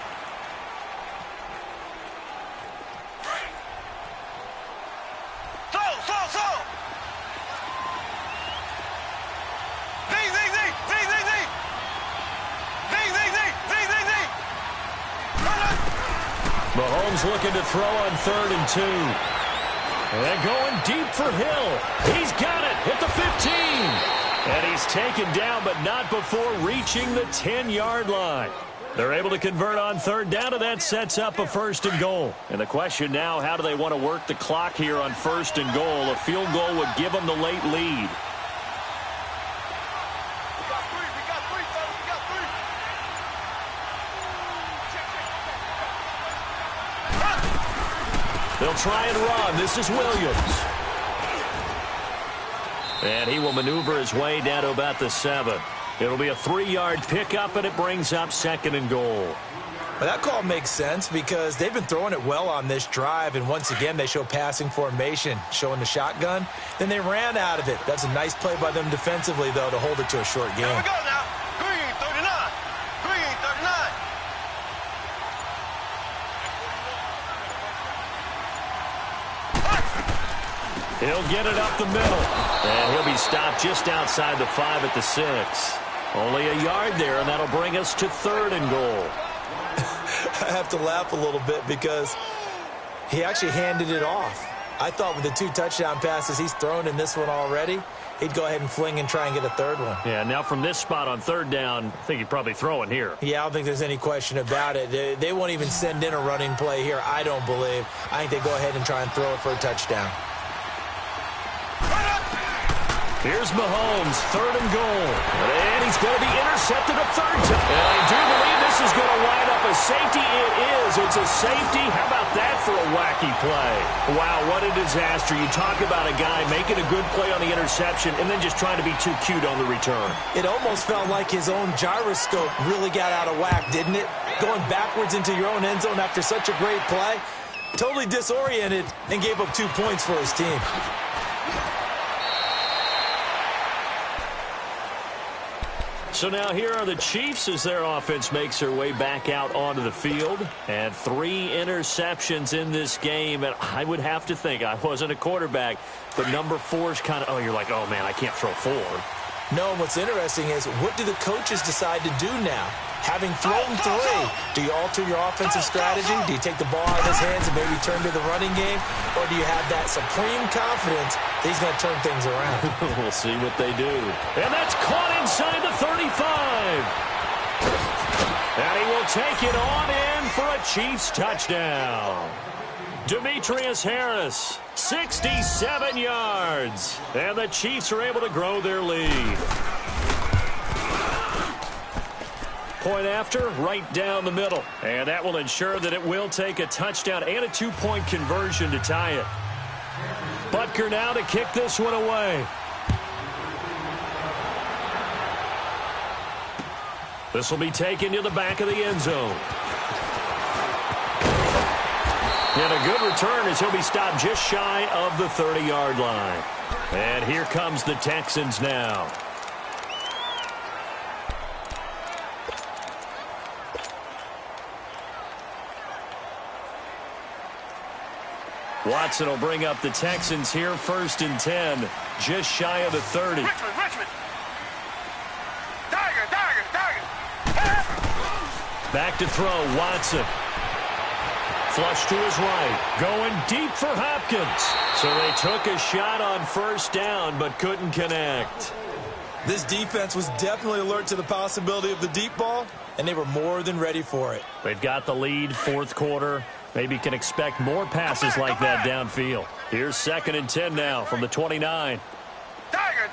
Mahomes looking to throw on 3rd and 2. And going deep for Hill. He's got it at the 15. And he's taken down, but not before reaching the 10-yard line. They're able to convert on 3rd down, and that sets up a 1st and goal. And the question now, how do they want to work the clock here on 1st and goal? A field goal would give them the late lead. They'll try and run. This is Williams. And he will maneuver his way down to about the 7. It'll be a 3-yard pickup, and it brings up 2nd and goal. Well, that call makes sense because they've been throwing it well on this drive, and once again they show passing formation, showing the shotgun. Then they ran out of it. That's a nice play by them defensively, though, to hold it to a short game. Here we go now. Green, 39. Green, 39. He'll get it up the middle. And he'll be stopped just outside the 5 at the 6. Only a yard there, and that'll bring us to 3rd and goal. I have to laugh a little bit because he actually handed it off. I thought with the 2 touchdown passes he's thrown in this one already, he'd go ahead and fling and try and get a 3rd one. Yeah, now from this spot on 3rd down, I think he'd probably throw it here. Yeah, I don't think there's any question about it. They won't even send in a running play here, I don't believe. I think they go ahead and try and throw it for a touchdown. Here's Mahomes, 3rd and goal. And he's going to be intercepted a 3rd time. And I do believe this is going to wind up a safety. It is. It's a safety. How about that for a wacky play? Wow, what a disaster. You talk about a guy making a good play on the interception and then just trying to be too cute on the return. It almost felt like his own gyroscope really got out of whack, didn't it? Going backwards into your own end zone after such a great play. Totally disoriented and gave up 2 points for his team. So now here are the Chiefs as their offense makes their way back out onto the field. And 3 interceptions in this game. And I would have to think, I wasn't a quarterback, but number 4 is kind of, you're like, oh, man, I can't throw 4. No, what's interesting is what do the coaches decide to do now? Having thrown 3, do you alter your offensive strategy? Do you take the ball out of his hands and maybe turn to the running game? Or do you have that supreme confidence that he's going to turn things around? We'll see what they do. And that's caught inside the 35. And he will take it on in for a Chiefs touchdown. Demetrius Harris, 67 yards. And the Chiefs are able to grow their lead. Point after, right down the middle. And that will ensure that it will take a touchdown and a 2-point conversion to tie it. Butker now to kick this one away. This will be taken to the back of the end zone. And a good return as he'll be stopped just shy of the 30-yard line. And here comes the Texans now. Watson will bring up the Texans here, 1st and 10, just shy of the 30. Richmond. Tiger. Back to throw, Watson. Flush to his right, going deep for Hopkins. So they took a shot on 1st down, but couldn't connect. This defense was definitely alert to the possibility of the deep ball, and they were more than ready for it. They've got the lead, 4th quarter. Maybe can expect more passes like that downfield. Here's 2nd and 10 now from the 29. Tiger.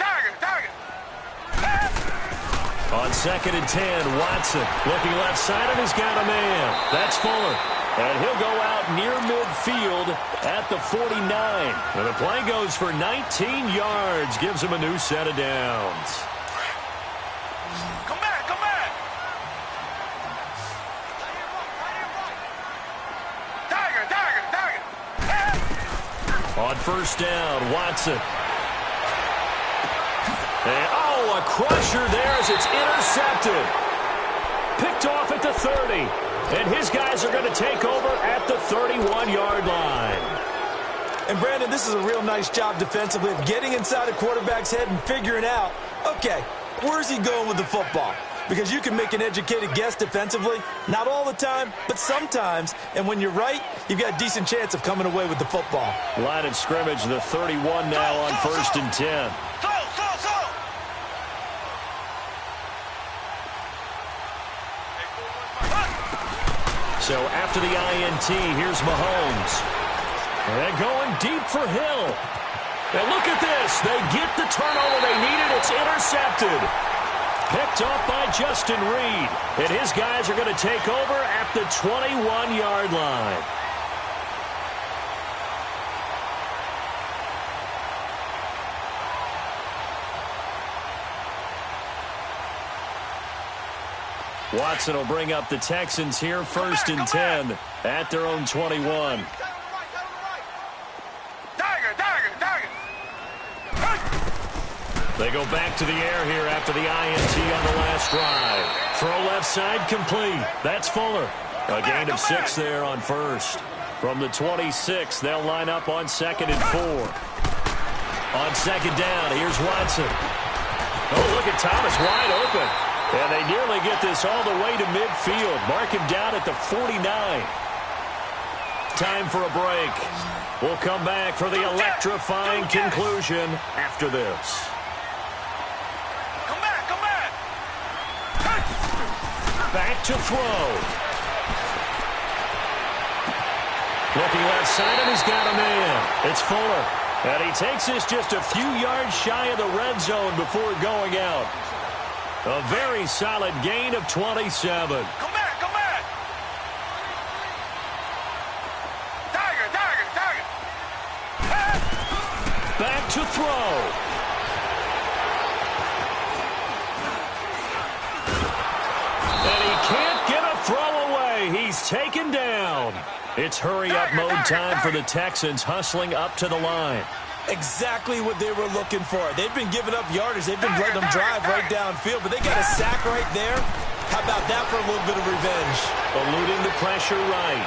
On 2nd and 10, Watson looking left side, and he's got a man. That's Fuller. And he'll go out near midfield at the 49. And the play goes for 19 yards. Gives him a new set of downs. Come back. Tiger. On 1st down, Watson. And, a crusher there as it's intercepted. Picked off at the 30. And his guys are going to take over at the 31-yard line. And, Brandon, this is a real nice job defensively of getting inside a quarterback's head and figuring out, okay, where's he going with the football? Because you can make an educated guess defensively. Not all the time, but sometimes. And when you're right, you've got a decent chance of coming away with the football. Line of scrimmage, the 31 now on 1st and 10. So after the INT, here's Mahomes. And going deep for Hill. And look at this. They get the turnover they needed. It's intercepted. Picked off by Justin Reed. And his guys are going to take over at the 21-yard line. Watson will bring up the Texans here, 1st and 10 at their own 21. They go back to the air here after the INT on the last drive. Throw left side complete. That's Fuller. A gain of 6 there on 1st. From the 26, they'll line up on 2nd and 4. On 2nd down, here's Watson. Oh, look at Thomas wide open. And they nearly get this all the way to midfield. Mark him down at the 49. Time for a break. We'll come back for the electrifying conclusion after this. Come back. Back to throw. Looking left side, and he's got a man. It's Fuller. And he takes this just a few yards shy of the red zone before going out. A very solid gain of 27. Come back. Tiger. Back to throw. And he can't get a throw away. He's taken down. It's hurry-up mode time for the Texans, hustling up to the line. Exactly what they were looking for. They've been giving up yardage. They've been letting them drive right downfield, but they got a sack right there. How about that for a little bit of revenge? Eluding the pressure right.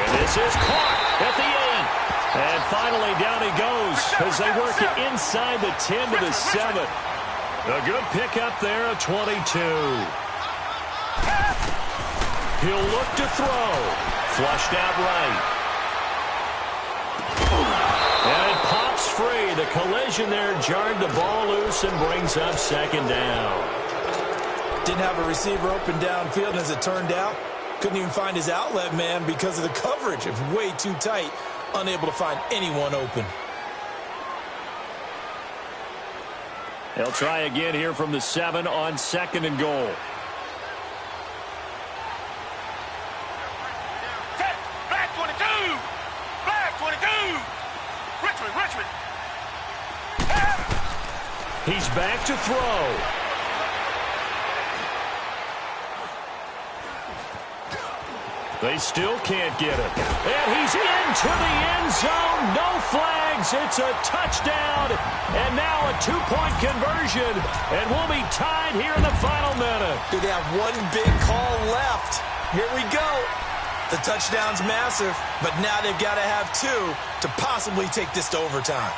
And this is caught at the 8. And finally down he goes as they work it inside the 10 to the 7. A good pickup there, a 22. He'll look to throw. Flushed out right. And it pops free. The collision there jarred the ball loose and brings up 2nd down. Didn't have a receiver open downfield, and as it turned out, couldn't even find his outlet man because of the coverage. It was way too tight, unable to find anyone open. They'll try again here from the 7 on 2nd and goal. Richmond. He's back to throw. They still can't get it. And he's into the end zone. No flags. It's a touchdown. And now a 2-point conversion. And we'll be tied here in the final minute. They have one big call left. Here we go. The touchdown's massive, but now they've got to have 2 to possibly take this to overtime.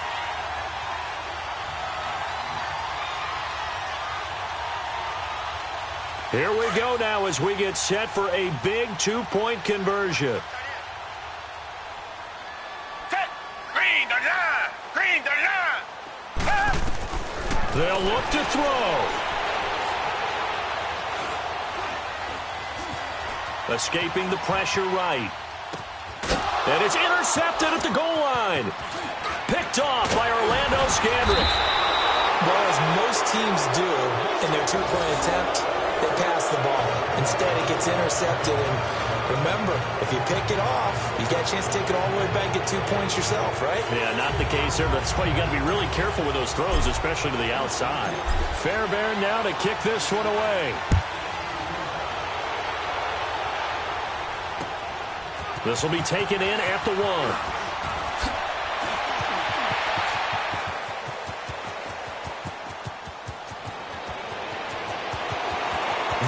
Here we go now as we get set for a big 2-point conversion. Green the line! Green the line! They'll look to throw. Escaping the pressure right. And it's intercepted at the goal line. Picked off by Orlando Scandrick. Well, as most teams do in their 2-point attempt, they pass the ball. Instead, it gets intercepted. And remember, if you pick it off, you got a chance to take it all the way back and get 2 points yourself, right? Yeah, not the case there. That's why you got to be really careful with those throws, especially to the outside. Fairbairn now to kick this one away. This will be taken in at the 1.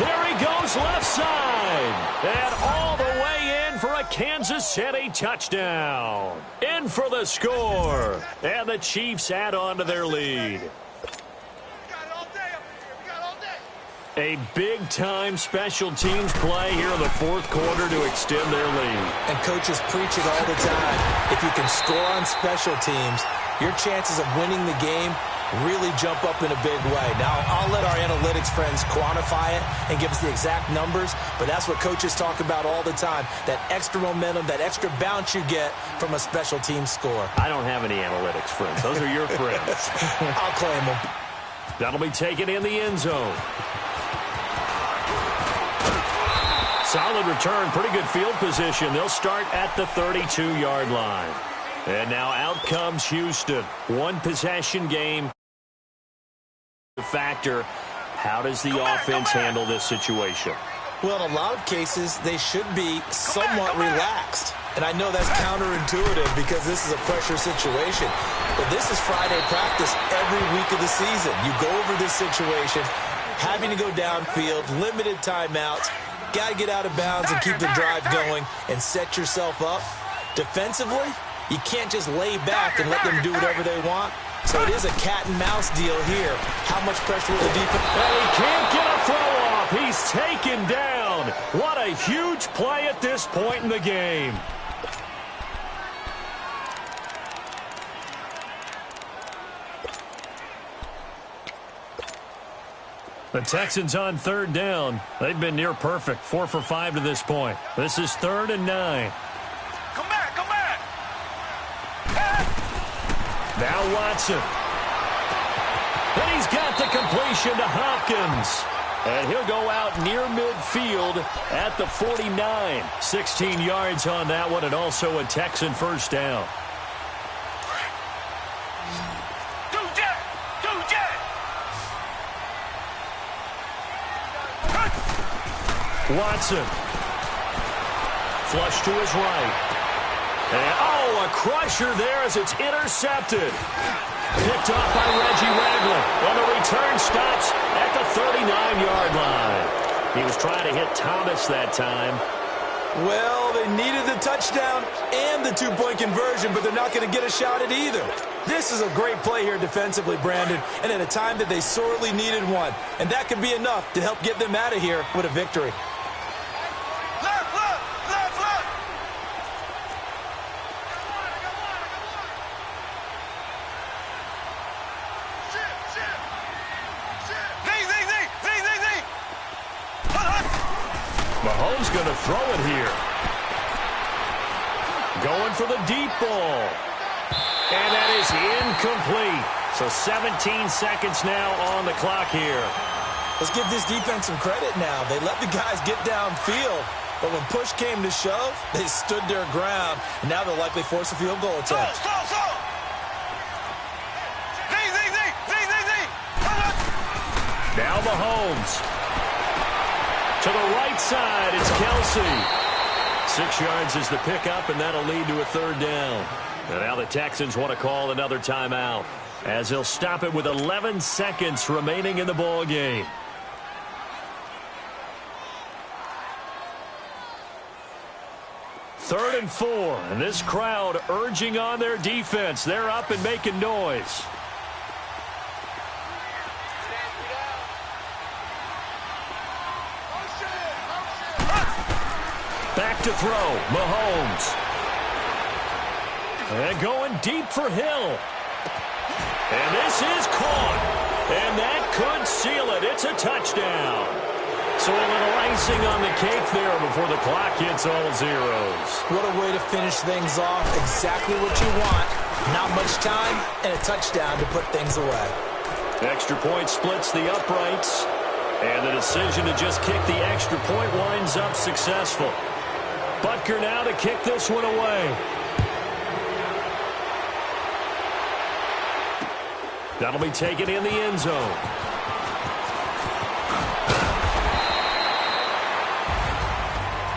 There he goes left side. And all the way in for a Kansas City touchdown. In for the score. And the Chiefs add on to their lead. A big-time special teams play here in the 4th quarter to extend their lead. And coaches preach it all the time. If you can score on special teams, your chances of winning the game really jump up in a big way. Now, I'll let our analytics friends quantify it and give us the exact numbers, but that's what coaches talk about all the time, that extra momentum, that extra bounce you get from a special team score. I don't have any analytics friends. Those are your friends. I'll claim them. That'll be taken in the end zone. Solid return, pretty good field position. They'll start at the 32-yard line. And now out comes Houston. 1 possession game. Factor, how does the offense handle this situation? Well, in a lot of cases, they should be somewhat relaxed. And I know that's counterintuitive because this is a pressure situation. But this is Friday practice every week of the season. You go over this situation, having to go downfield, limited timeouts. Got to get out of bounds and keep the drive going and set yourself up. Defensively, you can't just lay back and let them do whatever they want. So it is a cat-and-mouse deal here. How much pressure will the defense? And he can't get a throw off. He's taken down. What a huge play at this point in the game. The Texans on 3rd down. They've been near perfect. 4 for 5 to this point. This is 3rd and 9. Come back, come back! Now Watson. And he's got the completion to Hopkins. And he'll go out near midfield at the 49. 16 yards on that one, and also a Texan first down. Watson. Flush to his right. And, oh, a crusher there as it's intercepted. Picked off by Reggie Ragland. Well, the return stops at the 39-yard line. He was trying to hit Thomas that time. Well, they needed the touchdown and the 2-point conversion, but they're not going to get a shot at either. This is a great play here defensively, Brandon, and at a time that they sorely needed one. And that could be enough to help get them out of here with a victory. Mahomes going to throw it here. Going for the deep ball. And that is incomplete. So 17 seconds now on the clock here. Let's give this defense some credit now. They let the guys get downfield, but when push came to shove, they stood their ground, and now they'll likely force a field goal attempt. Now Mahomes. To the right side, it's Kelsey. 6 yards is the pickup, and that'll lead to a 3rd down. And now the Texans want to call another timeout, as they'll stop it with 11 seconds remaining in the ball game. 3rd and 4, and this crowd urging on their defense. They're up and making noise. Back to throw, Mahomes. And going deep for Hill. And this is caught. And that could seal it. It's a touchdown. So a little icing on the cake there before the clock hits all zeros. What a way to finish things off. Exactly what you want. Not much time and a touchdown to put things away. Extra point splits the uprights. And the decision to just kick the extra point winds up successful. Butker now to kick this one away. That'll be taken in the end zone.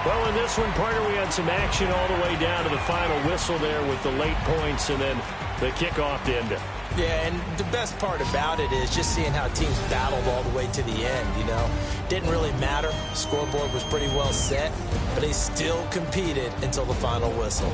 Well, in this one, partner, we had some action all the way down to the final whistle there with the late points and then the kickoff to end it. Yeah, and the best part about it is just seeing how teams battled all the way to the end, you know. Didn't really matter. The scoreboard was pretty well set, but they still competed until the final whistle.